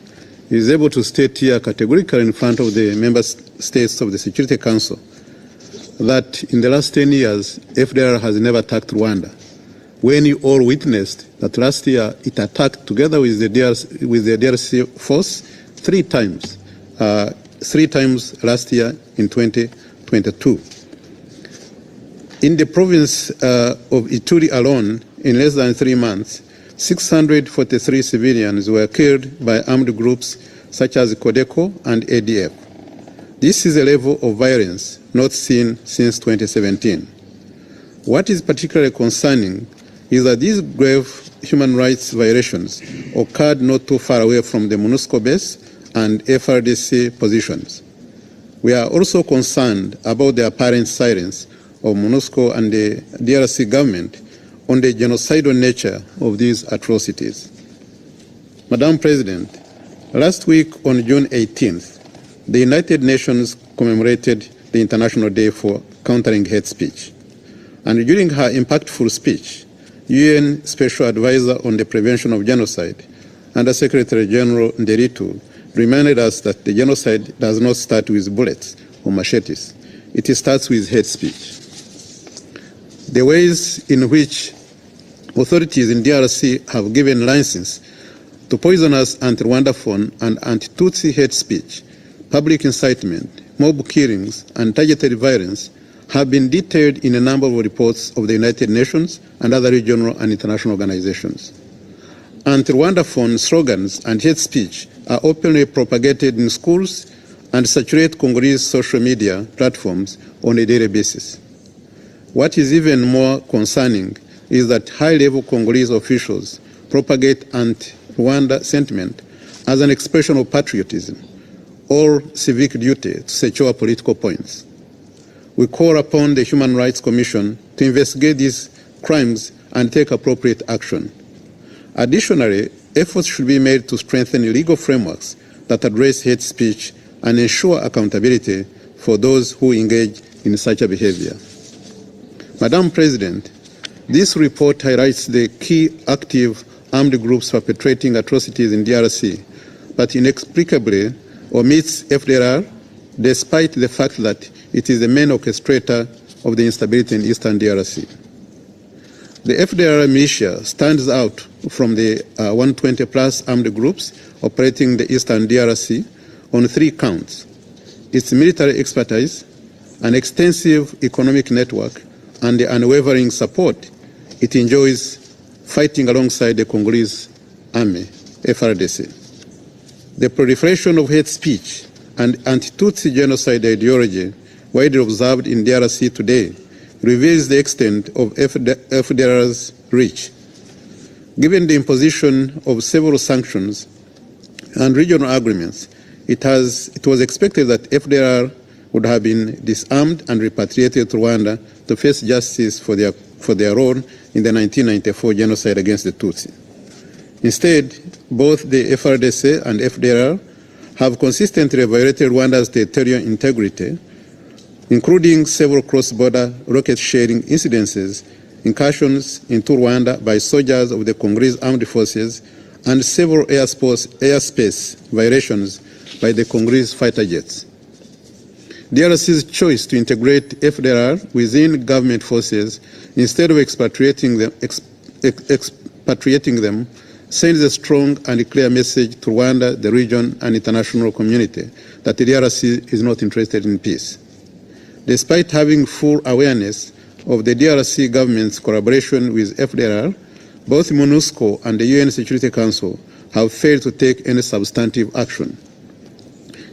is able to state here categorically in front of the member states of the Security Council that in the last 10 years, FDLR has never attacked Rwanda, when you all witnessed that last year it attacked together with the DRC force 3 times. 3 times last year in 2022. In the province of Ituri alone, in less than 3 months, 643 civilians were killed by armed groups such as Codeco and ADF. This is a level of violence not seen since 2017. What is particularly concerning is that these grave human rights violations occurred not too far away from the MONUSCO base and FRDC positions. We are also concerned about the apparent silence of MONUSCO and the DRC government on the genocidal nature of these atrocities. Madam President, last week on June 18th, the United Nations commemorated the International Day for Countering Hate Speech. And during her impactful speech, UN Special Advisor on the Prevention of Genocide, Under Secretary General Nderitu, reminded us that the genocide does not start with bullets or machetes. It starts with hate speech. The ways in which authorities in DRC have given license to poisonous anti-Rwandaphone and anti-Tutsi hate speech, public incitement, mob killings, and targeted violence have been detailed in a number of reports of the United Nations and other regional and international organizations. Anti-Rwandaphone slogans and hate speech are openly propagated in schools and saturate Congolese social media platforms on a daily basis. What is even more concerning is that high-level Congolese officials propagate anti-Rwanda sentiment as an expression of patriotism or civic duty to secure political points. We call upon the Human Rights Commission to investigate these crimes and take appropriate action. Additionally, efforts should be made to strengthen legal frameworks that address hate speech and ensure accountability for those who engage in such a behavior. Madam President, this report highlights the key active armed groups perpetrating atrocities in DRC, but inexplicably omits FDLR, despite the fact that it is the main orchestrator of the instability in eastern DRC. The FDLR militia stands out from the 120-plus armed groups operating in the eastern DRC on 3 counts: its military expertise, an extensive economic network, and the unwavering support it enjoys fighting alongside the Congolese army, FRDC. The proliferation of hate speech and anti-Tutsi genocide ideology widely observed in DRC today reveals the extent of FDLR's reach. Given the imposition of several sanctions and regional agreements, it was expected that FDLR would have been disarmed and repatriated to Rwanda to face justice for their role in the 1994 genocide against the Tutsi. Instead, both the FRDC and FDLR have consistently violated Rwanda's territorial integrity, including several cross-border rocket-sharing incidences, incursions into Rwanda by soldiers of the Congolese armed forces, and several airspace violations by the Congolese fighter jets. DRC's choice to integrate FDLR within government forces instead of expatriating them sends a strong and clear message to Rwanda, the region, and international community that the DRC is not interested in peace. Despite having full awareness of the DRC government's collaboration with FDLR, both MONUSCO and the UN Security Council have failed to take any substantive action.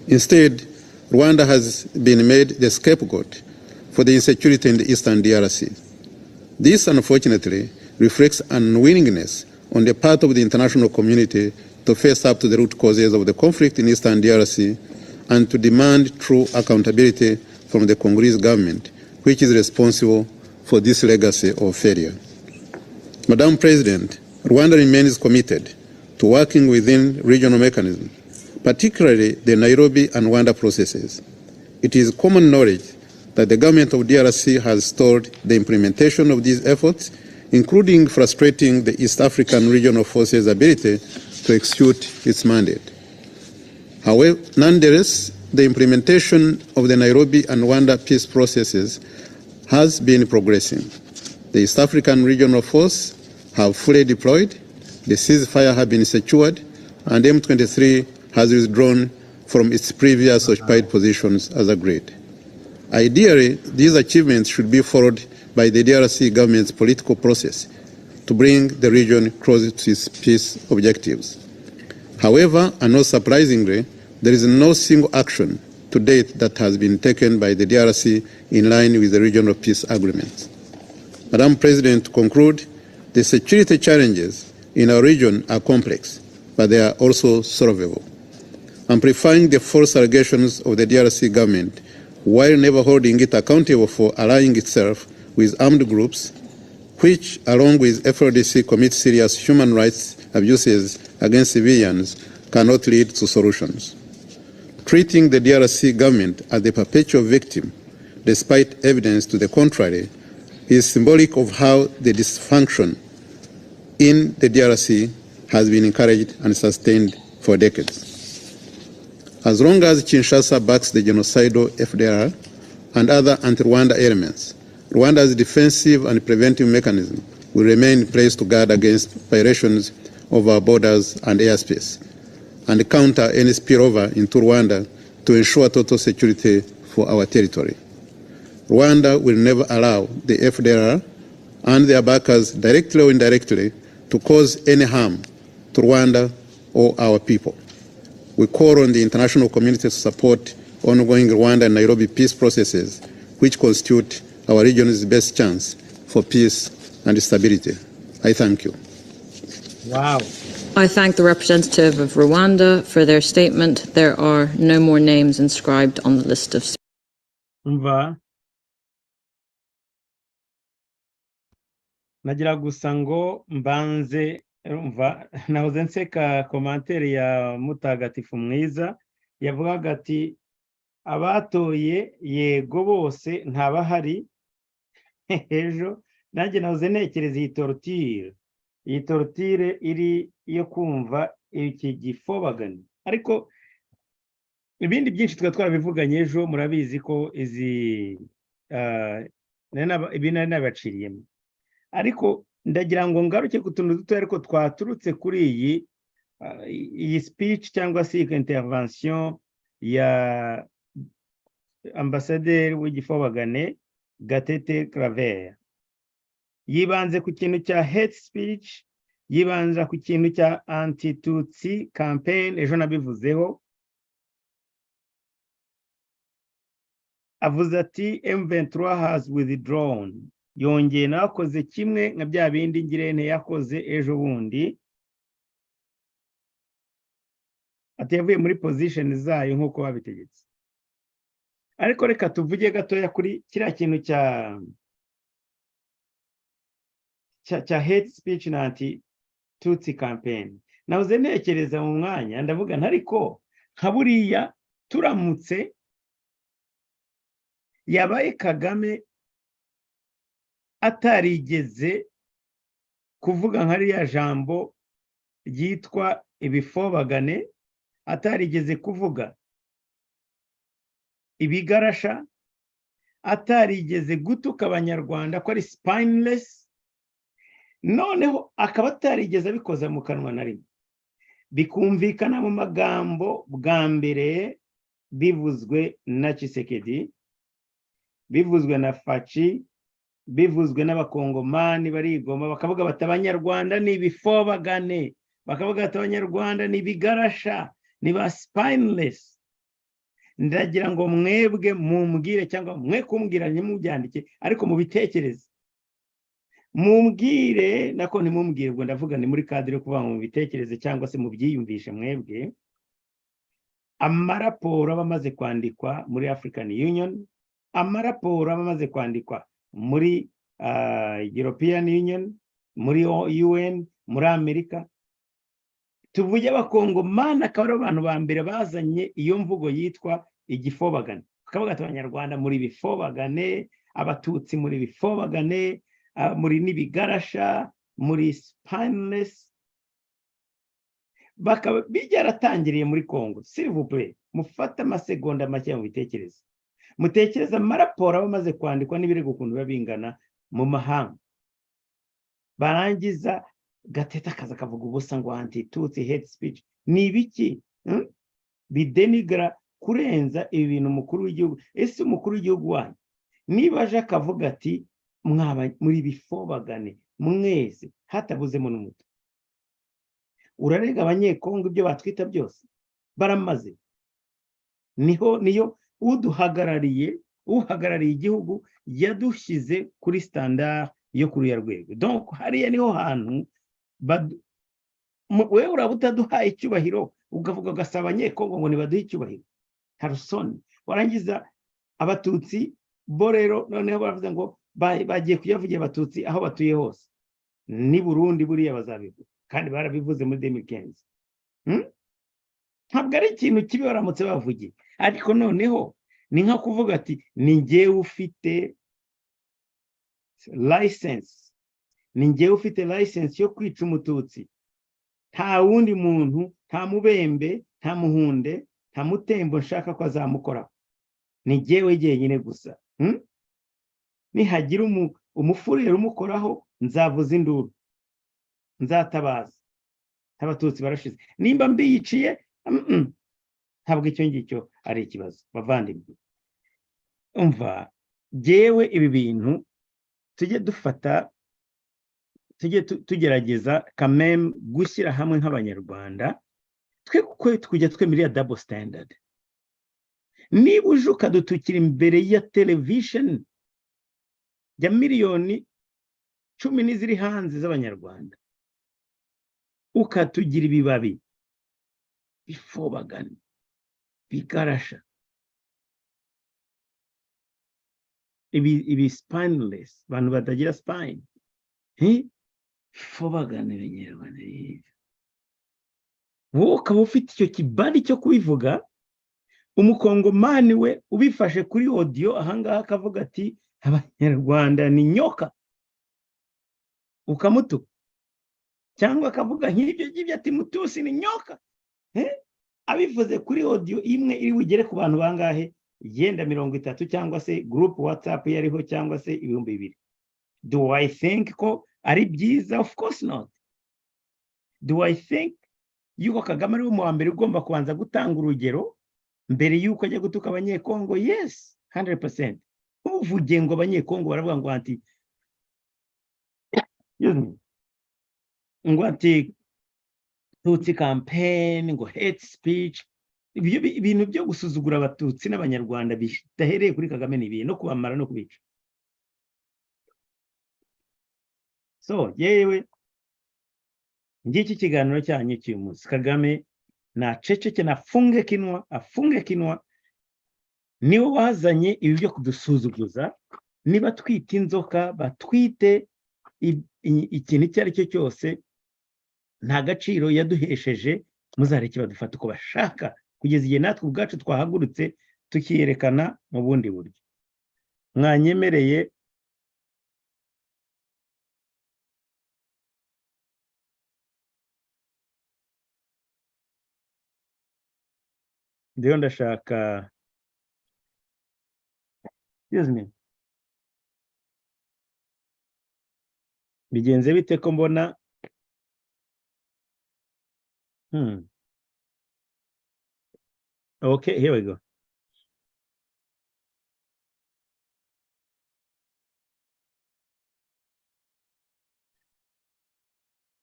Instead, Rwanda has been made the scapegoat for the insecurity in the eastern DRC. This, unfortunately, reflects unwillingness on the part of the international community to face up to the root causes of the conflict in eastern DRC and to demand true accountability from the Congolese government, which is responsible for this legacy of failure. Madam President, Rwanda remains committed to working within regional mechanisms, particularly the Nairobi and Rwanda processes. It is common knowledge that the government of DRC has stalled the implementation of these efforts, including frustrating the East African Regional Forces' ability to execute its mandate. However, nonetheless, the implementation of the Nairobi and Rwanda peace processes has been progressing. The East African Regional Force have fully deployed, the ceasefire has been secured, and M23 has withdrawn from its previous occupied positions as agreed. Ideally, these achievements should be followed by the DRC government's political process to bring the region closer to its peace objectives. However, and not surprisingly, there is no single action to date that has been taken by the DRC in line with the regional peace agreement. Madam President, to conclude, the security challenges in our region are complex, but they are also solvable. Amplifying the false allegations of the DRC government while never holding it accountable for allying itself with armed groups, which, along with FLDC, commit serious human rights abuses against civilians, cannot lead to solutions. Treating the DRC government as the perpetual victim, despite evidence to the contrary, is symbolic of how the dysfunction in the DRC has been encouraged and sustained for decades. As long as Kinshasa backs the genocidal FDLR and other anti-Rwanda elements, Rwanda's defensive and preventive mechanism will remain in place to guard against violations of our borders and airspace, and counter any spillover into Rwanda to ensure total security for our territory. Rwanda will never allow the FDLR and their backers, directly or indirectly, to cause any harm to Rwanda or our people. We call on the international community to support ongoing Rwanda and Nairobi peace processes, which constitute our region's best chance for peace and stability. I thank you. Wow. I thank the representative of Rwanda for their statement. There are no more names inscribed on the list of speakers. Nagira gusa ngo mbanze nahoze nseka komantere ya mutagatifu mwiza yavugaga ati abatoye yego bose ntabahari ejo nanjye nahoze ntekereza iyi torture iri yo kumva iki gifobagani ariko ibindi byinshi twabivuganye ejo murabizi ko izi ibinari nabaciriyemo ariko ndagira ngo ngaruke ku tuntu duto ariko twaturutse kuri iyi speech cyangwa se intervention ya ambasaderi w'igifobagane Gatete Claver yibanze ku kintu cya hate speech, yibanze ku kintu cya anti-Tutsi campaign, ejo nabivuzeho. Avuze ati M23 has withdrawn, yongeye nakoze kimwe nka bya bindi ngirente yakoze ejo bundi, ati yavuye muri position zayo nk'uko babitegetse. Ariko reka tuvuge gatoya kuri kiriya kintu cya hate speech na anti-Tutsi campaign. Nahoze ntekereza mu mwanya ndavuga ntariko nka buriya turamutse yabaye Kagame atarigeze kuvuga nkariya jambo ryitwa ibifobagane, atarigeze kuvuga ibigarasha, atarigeze gutuka abanyarwanda ko ari spineless, noneho akaba atarigeze abikoza mu kanwa na rimwe, bikumvikana mu magambo bwa mbere bivuzwe na Tshisekedi, bivuzwe na Faci, bivuzwe n'abakongomani barigoma bakavuga bati abanyarwanda ni ibifobagane, bakavuga bati abanyarwanda ni ibigarasha, ni ba spineless. Ndagira ngo mwebwe mumbwire cyangwa mwe kumbwira ntimubyandike ariko mubitekereze, mumbwire nako ntimumbwire, ubwo ndavuga ni muri cadre yo kuvuga mu bitekereze cyangwa se mubyiyumvishe mwebwe, amaraporo abamaze kwandikwa muri African Union, amaraporo abamaze kwandikwa muri European Union, muri UN, muri Amerika, tuvuye abakongomani akaba ari abantu ba mbere bazanye iyo mvugo yitwa igifobagane, bakavuga ati abanyarwanda muri bifobagane, abatutsi muri bifobagane, muri nibigarasha, muri spineless. Bakaba bijaratangiriye muri Congo. S'il vous plaît, mufata amasegonda make mu bitekerezo, mutekereza amaraporo abamaze kwandikwa n'ibirego ukuntu babingana mu mahanga, barangiza Gatete akaza kavuga ubusa ngo anti-Tutsi hate speech. Ni ibiki bidenigra kurenza ibintu umukuru w'igihugu? Ese umukuru w'igihugu wanyu niba aje akavuga ati mwaba muri bifobagane mwese hatabuzemo n'umuto, urarega abanyekongo ibyo batwita byose baramaze, niyo uhagarariye igihugu yadushyize kuri standard yo kuri ya rwego. Donc hariya niho hantu wewe uraba utaduhaye icyubahiro ugavuga ugasaba abanyekongo ngo nibaduhe icyubahiro. Harusoni warangiza abatutsi bo rero noneho baravuze ngo bagiye kuyavugira abatutsi aho batuye hose. Ni Burundi buriya bazabivuga kandi barabivuze muri 2015. Ntabwo ari ikintu kibi baramutse bavugiye, ariko noneho ni nka kuvuga ati ni njyewe ufite license, ni njyewe ufite license yo kwica umututsi, nta wundi muntu, nta mubembe, nta muhunde, nta mutembo nshaka ko azamukora, ni njyewe jyenyine gusa. Nihagira umufurero umukoraho nzavuza induru, nzatabaza, abatutsi barashize, nimba mbiyiciye ntabwo icyo ngicyo ari ikibazo. Bavandimwe, umva, jewe ibi bintu tujye dufata, tujye tugerageza kameme gushyira hamwe nk'abanyarwanda, twe kujya twemera double standard. Niba uje ukadutukira imbere ya television ya miliyoni 10 n'iziri hanze z'abanyarwanda, ukatugira ibibabi bifobagana bigarasha, ibi spineless, abantu batagira spine, bifobagana ibinyarwanda. Wowe ukaba ufite icyo kibari cyo kubivuga, umukongomani we ubifashe kuri audio ahangaha akavuga ati abanyarwanda ni nyoka, ukamutuka, cyangwa akavuga nk'ibyo ati mutusi ni nyoka, abivuze kuri audio imwe iri bugere ku bantu bangahe? Yenda 30, cyangwa se group WhatsApp yariho, cyangwa se 2,000. Do I think ko ari byiza? Of course not. Do I think yuko Kagame ari mu mbere ugomba kubanza gutanga urugero mbere yuko ajya gutuka abanyekongo? Yes, 100%. Uvuge ngo abanyekongo baravuga ngo anti tutsi campaign, ngo hate speech, ibintu byo gusuzugura abatutsi n'abanyarwanda bidahereye kuri Kagame nibiye no kubamara no kubica. So yewe ngiki kiganiro cyanyu cy'uyu munsi, Kagame na ceceke nafunge kinwa, niwe wazanye ibi byo kudusuzuguza. Niba twita inzoka, batwite ikintu icyo ari cyo cyose, nta gaciro yaduhesheje, muzareke badufata uko bashaka kugeza igihe natwe ubwacu twahagurutse tukiyerekana mu bundi buryo. Mwanyemereye ndiyo ndashaka, bigenze bite ko mbona okay, here we go.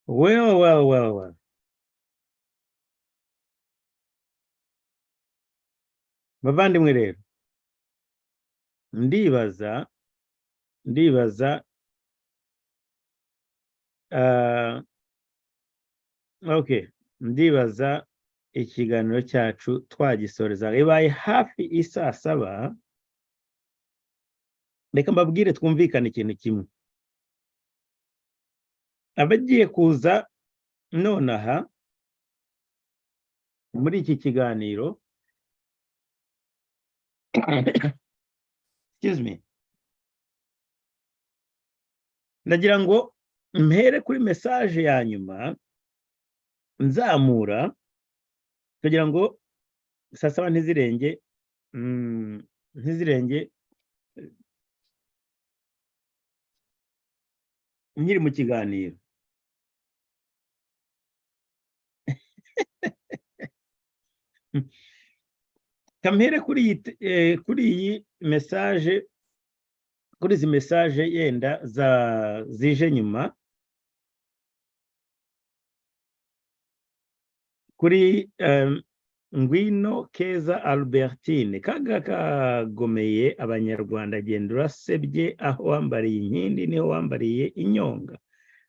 Well. Bavandimwe rero, ndibaza okay, ndibaza ikiganiro cyacu twagisoreza ibaye hafi isaa 7. Reka mbabwire twumvikane ikintu kimwe. Abagiye kuza nonaha muri iki kiganiro, excuse me, ndagira ngo mpere kuri message ya nyuma nzamura, kugira ngo saa 7 ntizirenge nkiri mu kiganiro. Kampere kuri iyi message, kuri izi message yenda zije nyuma, kuri Ngwino Keza Albertine kaga kagomeye abanyarwanda agenda urasebye aho wambariye inkindi niho wambariye inyonga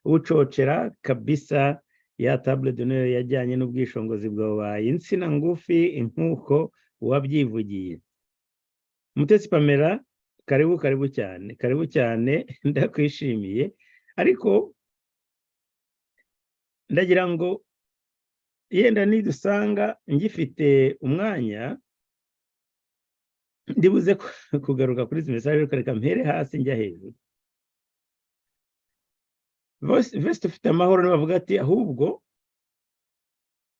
ucocera kabisa ya table d'honneur yajyanye n'ubwishongozi bwawe insina ngufi inkuko wabyivugiye. Mutesi Pamela karibu cyane ndakwishimiye ariko ndagira ngo yenda nidusanga ngifite umwanya ndibuze kugaruka kuri izi message reka mpere hasi njya hejuru. Vest ufite amahoro bavuga ati ahubwo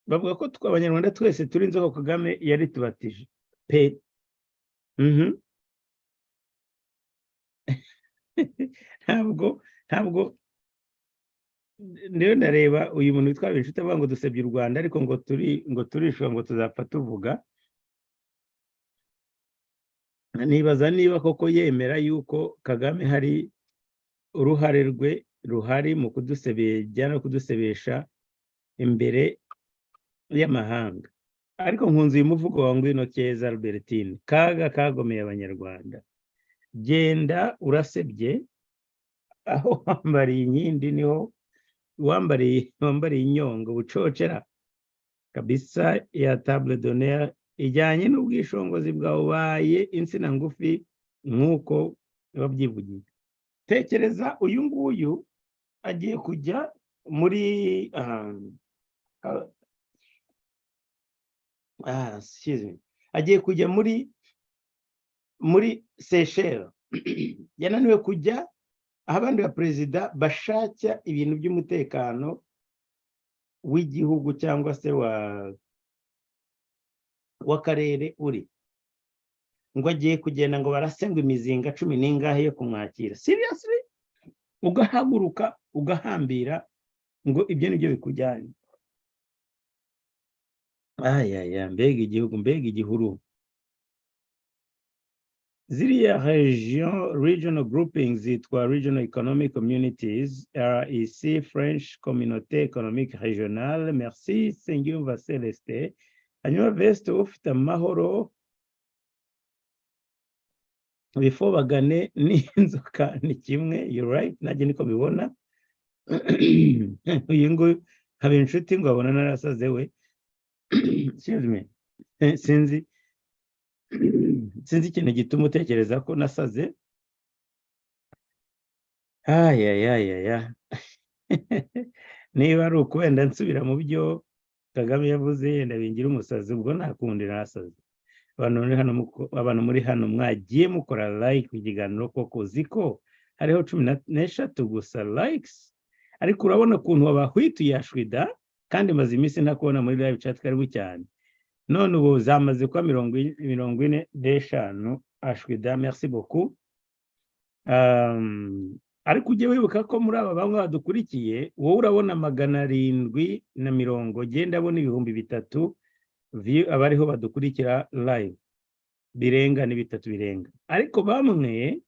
bavuga ko tw'abanyarwanda twese turi inzoka Kagame yari tubatije pe ntabwo ndiyo ndareba uyu muntu witwa Inshuti avuga ngo dusebye u Rwanda ariko ngo turishwa ngo tuzapfa tuvuga. Nibaza niba koko yemera yuko Kagame hari uruhare rwe ruhari mu kudusebya no kudusebesha imbere y'amahanga. Ariko nkunze uyu muvugo wa Ngwino Keza Albertine kaga kagomeye abanyarwanda genda urasebye aho wambariye inkindi niho wambariye inyongo bucocera kabisa ya table d'honneur ijyanye n'ubwishongozi bwawe insina ngufi nkuko babyivugiye. Tekereza uyu nguyu agiye kujya muri agiye kujya muri Seychelles yananiwe kujya abandi ba perezida bashaka ibintu by'umutekano w'igihugu cyangwa se w'akarere uri ngo agiye kugenda ngo barasengwa imizinga 10 n'ingahe yo kumwakira. Seriously ugahaguruka ugahambira ngo ibyo nibyo bikujyanye. Mbega igihugu mbega igihuru. Ziriya regional groupings zitwa regional economic communities REC French communauté économique régionale. Merci Sengiyumva Celestin. Hanyuma Vest ufite amahoro before bagane n'inzoka ni kimwe. You right najye niko bibona. Uyu ngo habe inshuti ngo abona narasaze we. Excuse me. Sinzi ikintu gituma utekereza ko nasaze. Niba ari ukwenda nsubira mu byo Kagame yavuze yenda bingira umusazi ubwo nakundi nasaze. Abantu muri hano mwagiye mukora like kugiganiro koko ziko hariho 13 gusa likes ariko urabona kuntu wabahwituye ashwida kandi maze iminsi ntakubona muri live chat karibu cyane. None ubu zamaze kwa 45 ashwida. Merci beaucoup. Ariko ujye wibuka ko muri aba bamwe badukurikiye wowe urabona 770 genda abona 3000 view abariho badukurikira live birenga ni 3 birenga. Ariko bamwe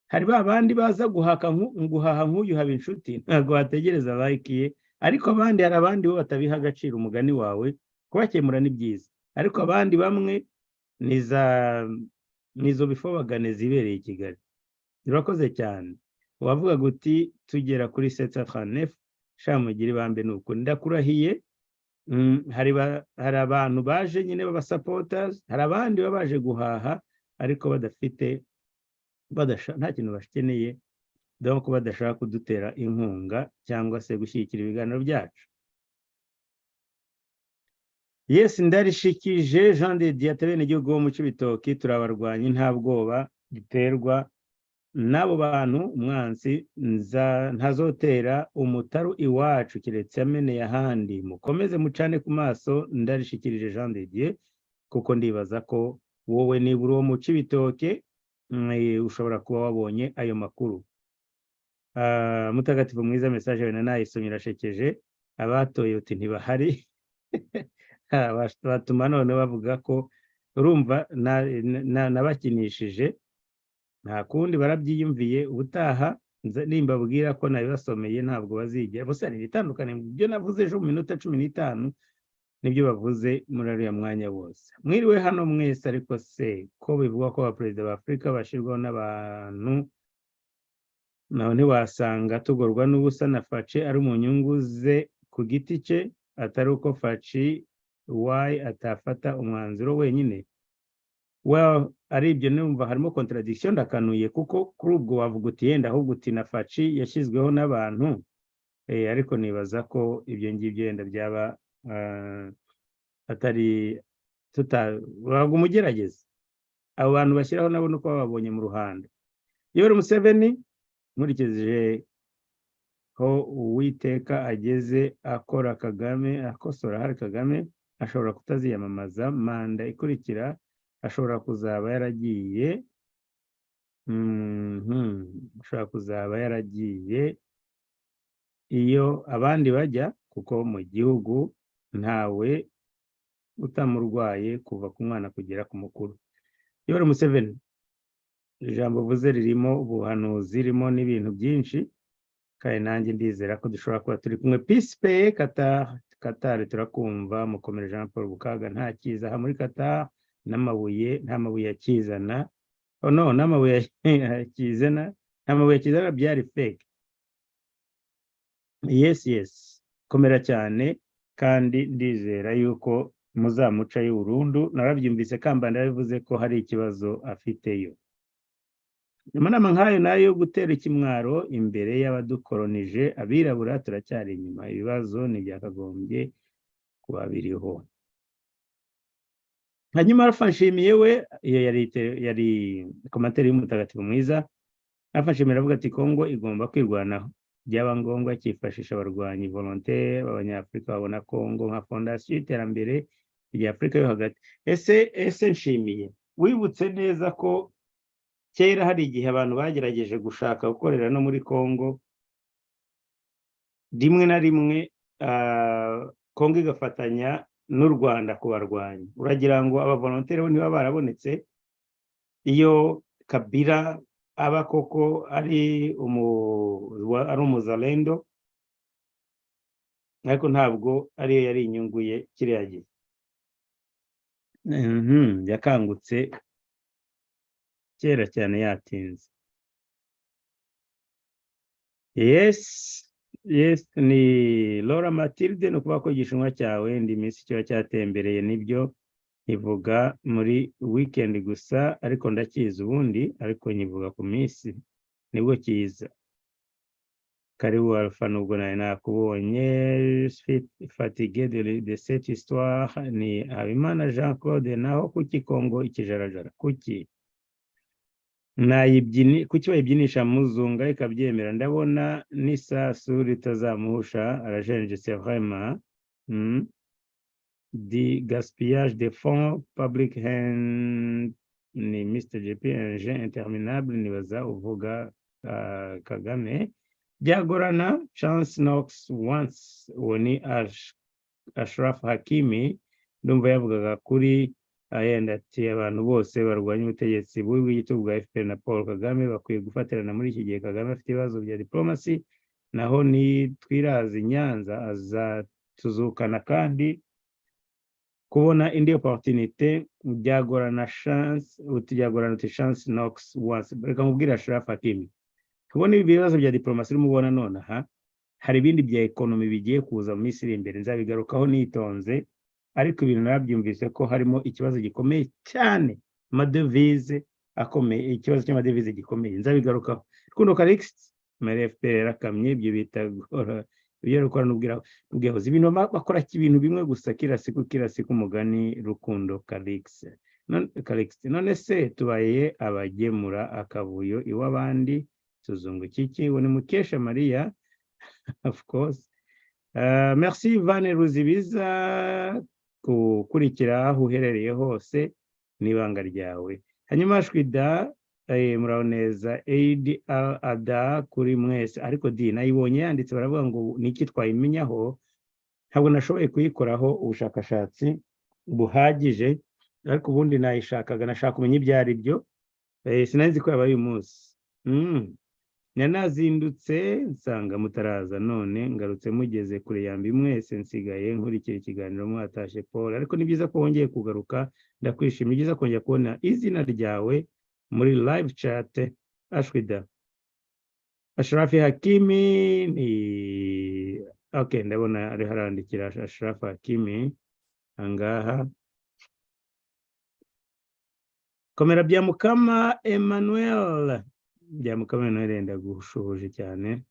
hari babandi baza guhaha nk'uyu habe inshuti ntago bategereza like ye. Ariko abandi hari abandi bo batabiha agaciro umugani wawe kubakemura ni byiza. Ariko abandi bamwe nizo bifobagane zibereye i Kigali. Urakoze cyane. Wavuga guti tugera kuri 739 shamugiri bambe nuko ndakurahiye. Hari abantu baje nyine baba supporters, hari abandi babaje guhaha ariko badafite nta kintu bashikeneye donc badashaka kudutera inkunga cyangwa se gushyigikira ibiganiro byacu. Yes ndarishikije Jean de Diatere n'igihugu wo mu Cibitoke turabarwanya nta bwoba giterwa nabo bantu umwansi ntazotera umutaru iwacu kiretse ameneye ahandi. Mukomeze mucane ku maso. Ndarishikirije Jean de Dieu kuko ndibaza ko wowe nibura wo mu Cibitoke ushobora kuba wabonye ayo makuru. Mutagatifu mwiza message yawe nayisomye irashekeje. Abatoye uti ntibahari batuma none bavuga ko urumva nabakinishije nta kundi barabyiyumviye. Ubutaha nimba bwira ko nabibasomeye ntabwo bazijya bose ari bitandukanye byo navuze ejo mu minota 15 nibyo bavuze muri ariya mwanya wose. Mwiriwe hano mwese, ariko se ko bivuga ko abaperezida b'Afrika bashirwaho n'abantu, naho ntiwasanga tugorwa n'ubusa na Faci ari mu nyungu ze ku giti cye, atari uko Faci atafata umwanzuro wenyine. Well, ari ibyo numva harimo contradiction ndakanuye, kuko kuri ubwo wavuga uti yenda ahubwo uti na Faci yashyizweho n'abantu, ariko nibaza ko ibyo ngibyo yenda byaba atari umugerageza. Abo bantu bashyiraho nabo nuko babonye mu ruhando. Yoweri Museveni, nkurikije ko Uwiteka ageze akora Kagame, akosora hari Kagame, ashobora kutaziyamamaza manda ikurikira, ashobora kuzaba yaragiye iyo abandi bajya, kuko mu gihugu ntawe utamurwaye kuva ku mwana kugera ku mukuru. Yoweri Museveni, ijambo uvuze ririmo ubuhanuzi, ririmo n'ibintu byinshi, kandi nanjye ndizera ko dushobora kuba turi kumwe. Peace Pay Qatar turakumva. Mukomere Jean Paul Bukaga, nta kiza aha muri Qatar, n'amabuye nta mabuye yakizana. No, n'amabuye yakizana, nta mabuye yakizana, byari fake. Yes, komera cyane, kandi ndizera yuko muzamuca y'Uburundu. Narabyumvise Kambanda yavuze ko hari ikibazo afiteyo. Amanama nk'ayo nayo gutera ikimwaro imbere y'abadukolonije abirabura turacyari inyuma. Ibibazo ntibyakagombye kuba biriho. Hanyuma Alpha Nshimiye we, iyo yari komateri y'umutagatifu mwiza. Alpha Nshimiye aravuga ati Kongo igomba kwirwanaho, byaba ngombwa cyifashisha abarwanyi volontaire b'Abanyafurika babona Kongo nka fondasiyo y'iterambere rya Afurika yo hagati. Ese Nshimiye, wibutse neza ko kera hari igihe abantu bagerageje gushaka gukorera no muri Kongo, rimwe na rimwe Kongo igafatanya n'u Rwanda kubarwanya. Uragira ngo aba volontaire bo niba barabonetse, iyo Kabila aba koko ari umuzalendo, ariko ntabwo ariyo yari inyungu ye kiriya gihe. Yakangutse kera cyane, yatinze. Yes, ni Laura Matilde, no kuba ko igishinwa cyawe ndi minsi kiba cyatembereye, nibyo ivuga muri weekend gusa, ariko ndakiza ubundi, ariko nyivuga ku minsi nibwo kiza. Karibu Alpha, nubwo nawe nakubonye. Fatigué de cette histoire. Ni Habimana Jean Claude, naho kuki Kongo ikijarajara, kuki kuki bayibyinisha muzunga ikabyemera? Ndabona n'isasu ritazamuhusha, arajenje. C'est vraiment du gaspillage de fonds public hand. Ni Mr. JP, un jeu interminable. Nibaza uvuga Kagame. Byagorana chance knocks once. Uwo ni Ashraf Hakimi, ndumva yavugaga kuri ayenda ati abantu bose barwanya ubutegetsi bw'igitugu bwa FPR na Paul Kagame bakwiye gufatirana muri iki gihe Kagame afite ibibazo bya diplomasi, naho ni twirazi Nyanza azatuzukana, kandi kubona indi opportunité byagorana chance knocks once. Reka mubwira Ashraf Hakimi, kubona ibi bibazo bya diplomasi mubona nonaha, hari ibindi bya economy bigiye kuza mu minsi iri imbere, nzabigarukaho nitonze, ariko ibintu nabyumvise ko harimo ikibazo gikomeye cyane, amadevize akomeye, ikibazo cy'amadevize gikomeye, nzabigarukaho. Rukundo Calixte, muri FPR yarakamye, ibyo bita ibyo rukora n'ubwihozi, ibintu bakora ibintu bimwe gusa, kirasiku umugani Rukundo Calixte. None se tubaye abagemura akavuyo iw'abandi tuzunguka iki? Uwo ni Mukesha Maria, of course. Merci Vane Ruzibiza, kukurikira aho uherereye hose n'ibanga ryawe. Hanyuma Shwida, muraho neza. Eid Ada kuri mwese, ariko di nayibonye yanditse baravuga ngo niki twayimenyaho, ntabwo nashoboye kuyikoraho ubushakashatsi buhagije, ariko ubundi nashaka kumenya ibyo ari byo. Sinanzi ko yabaye uyu munsi. nanazindutse nsanga mutaraza none ngarutse mugeze kure yambi mwese nsigaye nkurikira ikiganiro mwatashe Paul ariko ni byiza ko wongeye kugaruka ndakwishimiye byiza kongera kubona izina ryawe muri live chat Ashwida Ashrafi Hakimi ni okay ndabona ari harandikira Ashrafi Hakimi angaha komera bya mukama Emmanuel bya mukama Emmanuel ndagushoboje cyane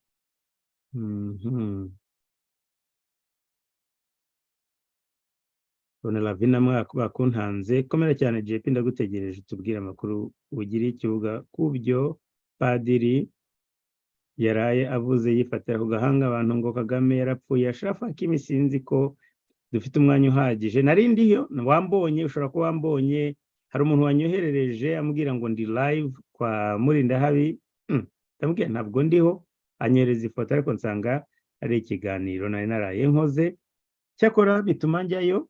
Bona lavina bakuntanze komera cyane JP ndagutegereje tubwira amakuru ugira ikibuga kubyo padiri yaraye avuze yifatira ku gahanga abantu ngo Kagame yarapfuye Ashrafa Hakimi sinzi ko dufite umwanya uhagije narindiyo wambonye ushobora ko wambonye hari umuntu wanyoherereje amubwira ngo ndi live kwa Murinda habi ndamubwira ntabwo ndiho anyereza ifoto ariko nsanga ari ikiganiro nari naraye nkoze cyakora bituma njyayo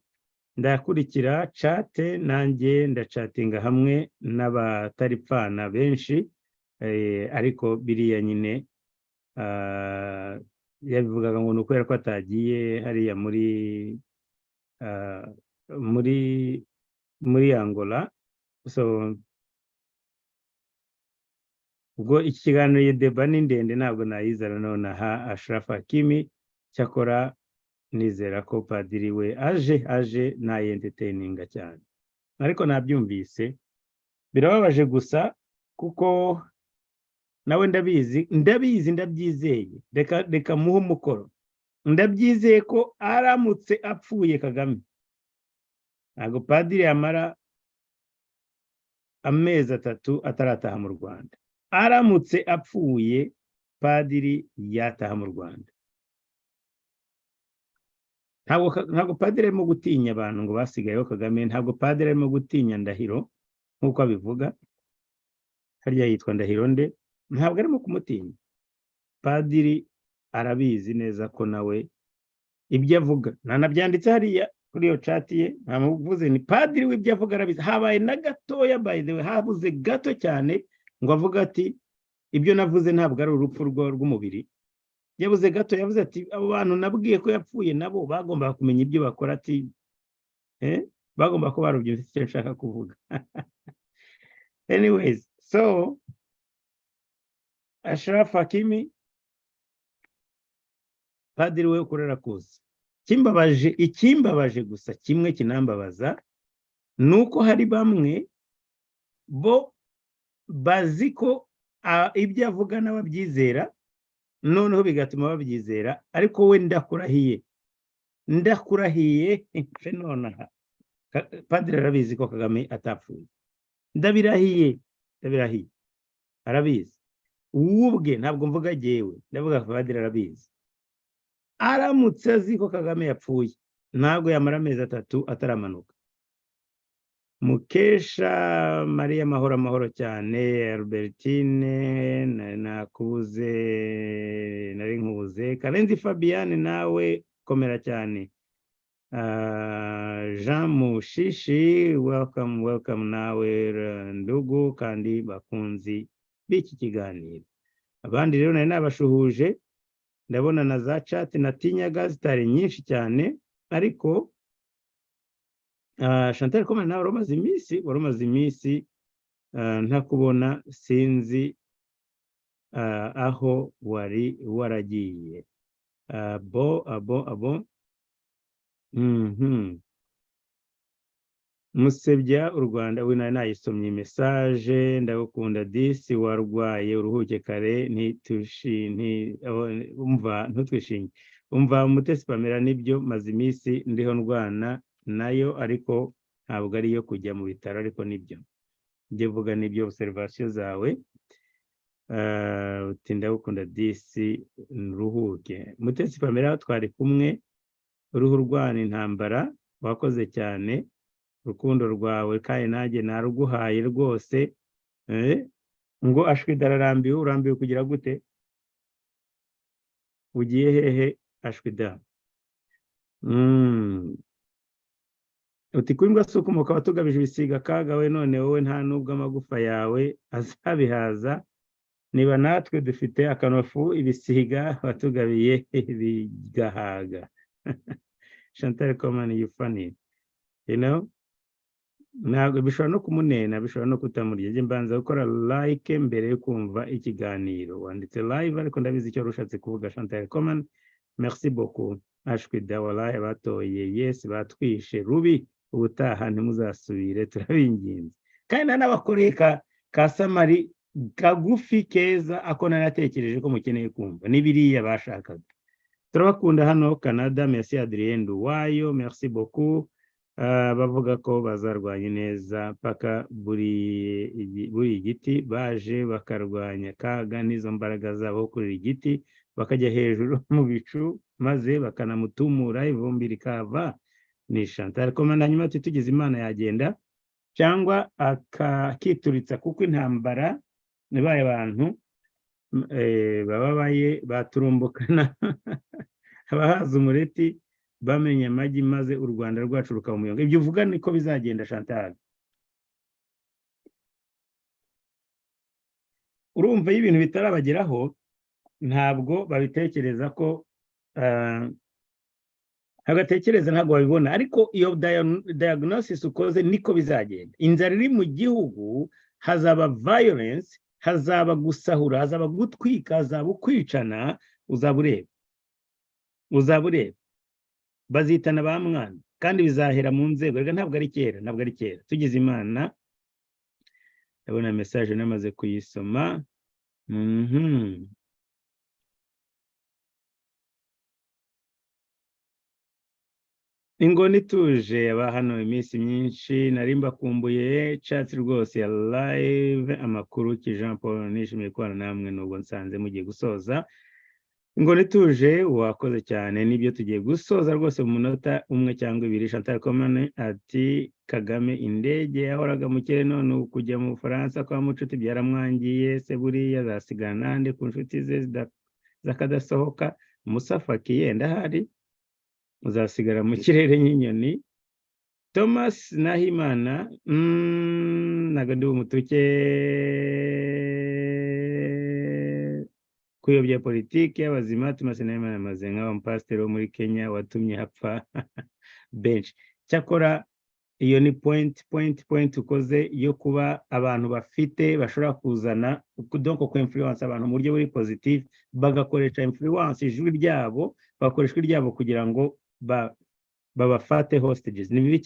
ndakurikira chat nanjye ndachatinga hamwe n'abataripfana benshi ariko biriya nyine yabivugaga ngo nukwera ko atagiye hariya muri Angola so ubwo iki kiganiro deba ni ndende ntabwo nayizana none aha Ashrafa Hakimi cyakora nizera ko padiri we aje na entertaininga cyane ariko nabyumvise birababaje gusa kuko nawe ndabyizeye reka muhe umukoro ndabyizeye ko aramutse apfuye Kagame ntabwo padiri yamara amezi 3 atarataha mu Rwanda aramutse apfuye padiri yataha mu Rwanda ntabwo padiri arimo gutinya abantu ngo basigayeho Kagame ntabwo padiri arimo gutinya Ndahiro nk'uko abivuga harya yitwa Ndahiro nde ntabwo arimo kumutinya padiri arabizi neza ko nawe ibyo avuga nanabyanditse hariya kuri iyo chat ye namuvuze ni padiri w'ibyo avuga arabizi habaye na gatoya by the way habuze gato cyane ngo avuga ati ibyo navuze ntabwo ari urupfu rw'umubiri yabuze gato yavuze ati abo bantu nabwiye ko yapfuye nabo bagomba kumenya ibyo bakora ati bagomba ko barubyumvise icyo nshaka kuvuga anyways so Ashrafa Hakimi padiri we ukorera kuza ikimbabaje gusa kimwe kinambabaza nuko hari bamwe bo bazi ko ibyo avuga n'ababyizera noneho bigatuma babyizera ariko we ndakurahiye nonaha padiri arabizi ko Kagame atapfuye ndabirahiye arabizi ubwe ntabwo mvuga jewe ndavuga padiri arabizi aramutse azi ko Kagame yapfuye ntabwo yamara amezi 3 ataramanuka Mukesha Maria mahoro cyane Albertine nakubuze nari nkubuze Karenzi Fabiane nawe komera cyane Jean Mushishi welcome nawe ndugu kandi bakunzi b'iki kiganiro abandi rero nari nabashuhuje ndabona na za chat natinyaga zitari nyinshi cyane ariko Chantal komera nawe warumaze iminsi ntakubona sinzi aho wari waragiye abo musebya u Rwanda we nayisomye message ndagukunda disi warwaye uruhuke kare ntutwishinge umva Mutesi Pamela nibyo maze iminsi ndiho ndwana nayo ariko ntabwo ari yo kujya mu bitaro ariko nibyo njye vuga nibyo observation zawe utinda gukunda disi ruhuke Mutesi Pamela twari kumwe uruhu rwana intambara wakoze cyane rukundo rwawe kandi nanjye naruguhaye rwose ngo Ashwida urambiwe kugira gute ugiye hehe Ashwida uti kwimbwa suko muka batugabije ibisiga kaga we none wowe nta nubwo amagufa yawe azabihaza niba natwe dufite akanofu ibisiga batugabiye bigahaga. Chantal Coman, you funny, you know. Ntabwo bishobora no kumunena, bishobora no kutamurya. Njye mbanza gukora like mbere yo kumva ikiganiro. Wanditse live ariko ndabizi icyo rushatse kuvuga. Chantal Coman, merci beaucoup. Ashwida wallahi batoye, yes batwishe rubi, ubutaha ntimuzasubire turabinginze. Kandi n'abakoreye ka samari kagufi keza ako naratekereje ko mukeneye kumva nibiriya bashakaga. Turabakunda hano Canada. Merci Adrien Nduwayo, merci beaucoup. Bavuga ko bazarwanya neza paka buri igiti baje bakarwanya kaga n'izo mbaraga zabo kuri igiti bakajya hejuru mu bicu maze bakanamutumura ivumbi rikava. Ni Chantal Coman. Hanyuma tugize Imana yagenda cyangwa akituritsa kuko intambara nibaye abantu bababaye baturumbukana abahaza umureti bamenye amagi maze u Rwanda rwacu rukaba umuyonga. Ibyo uvuga niko bizagenda Chantal. Urumva y'ibintu bitarabageraho ntabwo babitekereza ko hagatekereza ntabwo babibona, ariko iyo diagnosis ukoze niko bizagenda. Inzara iri mu gihugu, hazaba violence, hazaba gusahura, hazaba gutwika, hazaba ukwicana, uzabureba bazitana ba mwana kandi bizahera mu nzego. Rega ntabwo ari kera tugize Imana. Ndabona message namaze kuyisoma. Ingoni tuje aba hano iminsi myinshi nari mbakumbuye chat rwose ya live amakuru ki Jean Paul nishimiye kubana namwe nubwo nsanze mugiye gusoza. Ingoni tuje wakoze cyane nibyo tugiye gusoza rwose mu munota umwe cyangwa ibiri. Chantal Coman ati Kagame indege yahoraga mu kirere none kujya mu Faransa kwa mucuti byaramwangiye se buriya zasigana nande ku nshuti ze zakadasohoka Musafaki yenda hari uzasigara mu kirere nk'inyoni. Thomas Nahimana naga ndi umutuke kuyobya politiki y'abazima. Thomas Nahimana amaze nk'aba mpasiteri wo muri Kenya watumye hapfa benshi. Cyakora iyo ni point ukoze yo kuba abantu bafite bashobora kuzana donc ko influence abantu mu buryo buri positive bagakoresha influence ijwi ryabo, bakoresha ijwi ryabo kugira ngo babafate hostages. Ni bibi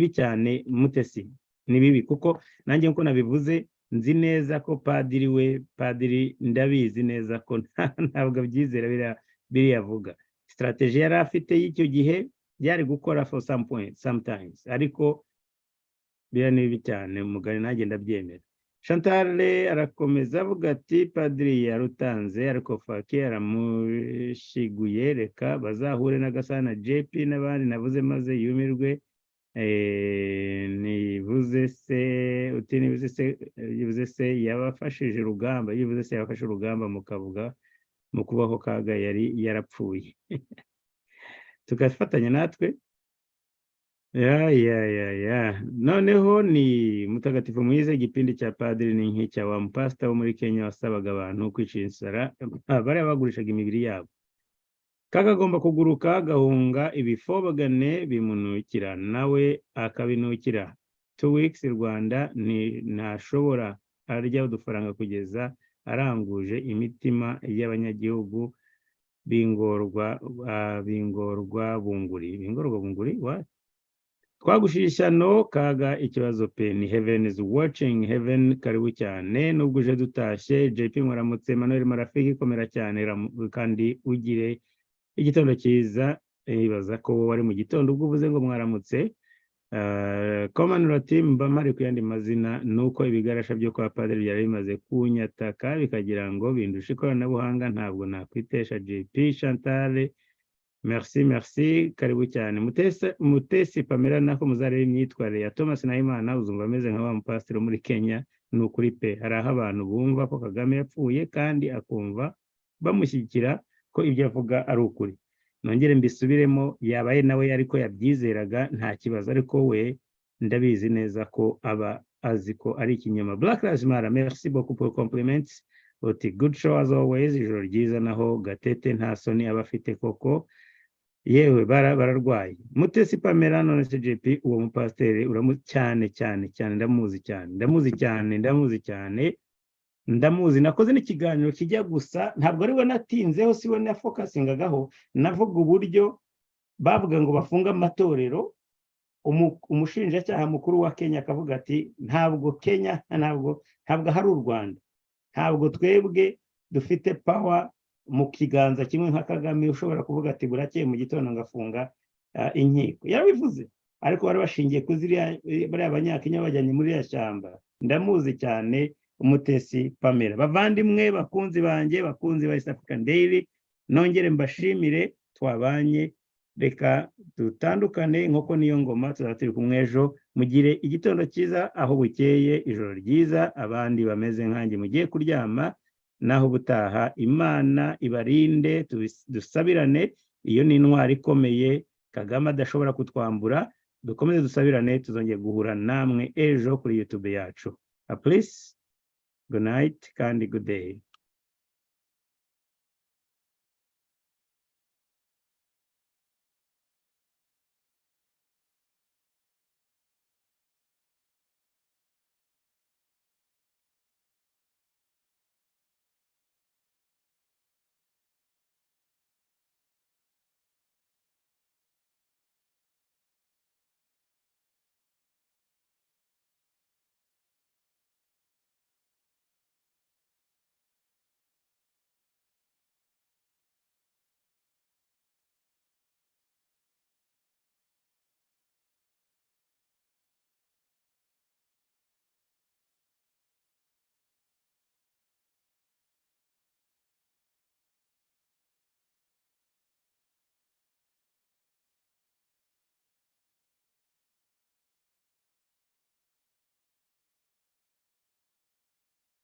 cyane Mutesi, ni bibi kuko nanjye nko nabivuze nzi neza ko padiri ndabizi neza ko ntabwo byizera biri yavuga. Strategy yari afite y'icyo gihe byari gukora for some point sometimes, ariko bira ni bibi cyane umugani nanjye ndabyemera. Chantal arakomeza avuga ati padiri yarutanze ariko Faki aramushiguye, reka bazahure n'Agasana JP n'abandi navuze maze yumirwe. Nivuze se yabafashije urugamba, yivuze se yabafashe urugamba mukavuga mu kubaho kaga yari yarapfuye tugafatanya natwe. Noneho ni mutagatifu mwize igipindi cya padiri ni nk'icya wa mpasita wo muri Kenya wasabaga abantu kwicisha inzara bari bagurishaga imibiri yabo. Kagagomba kuguruka gahunga ibifobagane bimunukira nawe akabinukira. 2 weeks Rwanda ntashobora arya udufaranga kugeza aranguje imitima y'abanyagihugu bingorwa bunguri what twagushishya no kaga ikibazo pe ni heaven is watching heaven. Karibu cyane nubwo uje dutashye JP mwaramutse. Manuel Marafiki komera cyane kandi ugire igitondo cyiza. Ibaza ko wari mu gitondo ubwo uvuze ngo mwaramutse. Common team bamari kuyandi mazina nuko ibigarasha byo kwa padiri byari bimaze kunyataka bikagira ngo bindushe ikoranabuhanga ntabwo nakwitesha JP. Chantal merci karibu cyane. Mutesi Pamela nako muzareba imyitwarire ya Thomas Nahimana uzumva ameze nka wa mpasiteri muri Kenya. Nukuri pe hari aho abantu bumva ko Kagame yapfuye kandi akumva bamushyigikira ko ibyo avuga ari ukuri. Nongere mbisubiremo yabaye nawe ariko yabyizeraga nta kibazo, ariko we ndabizi neza ko aba azi ko ari ikinyoma. Black Lives Matter, merci beaucoup pour compliments. uti good show as always, ijoro ryiza naho Gatete nta soni abafite koko yewe bararwaye. Mutesi Pamela none se JP uwo mupasiteri cyane ndamuzi nakoze n'ikiganiro kijya gusa ntabwo ari we natinzeho siwe na focusingagaho navuga uburyo bavuga ngo bafunga amatorero umushinjacyaha mukuru wa Kenya akavuga ati ntabwo Kenya ntabwo hari u Rwanda, ntabwo twebwe dufite power mu kiganza kimwe nka Kagame ushobora kuvuga ati burakeye mu gitondo ngafunga inkiko. Yarabivuze ariko bari bashingiye kuziriya bari abanyakenya bajyanye muri ya shyamba. Ndamuzi cyane Umutesi Pamela. Bavandimwe bakunzi banjye bakunzi ba East African Daily, nongere mbashimire twabanye, reka dutandukane nk'uko niyo ngoma tuzatiri kumwe ejo. Mugire igitondo cyiza aho bukeye, ijoro ryiza abandi bameze nkanjye mugiye kuryama, naho butaha Imana ibarinde dusabirane. Iyo ni intwari ikomeye Kagame adashobora kutwambura. Dukomeze dusabirane, tuzongeye guhura namwe ejo kuri YouTube yacu. Please, good night kandi good day.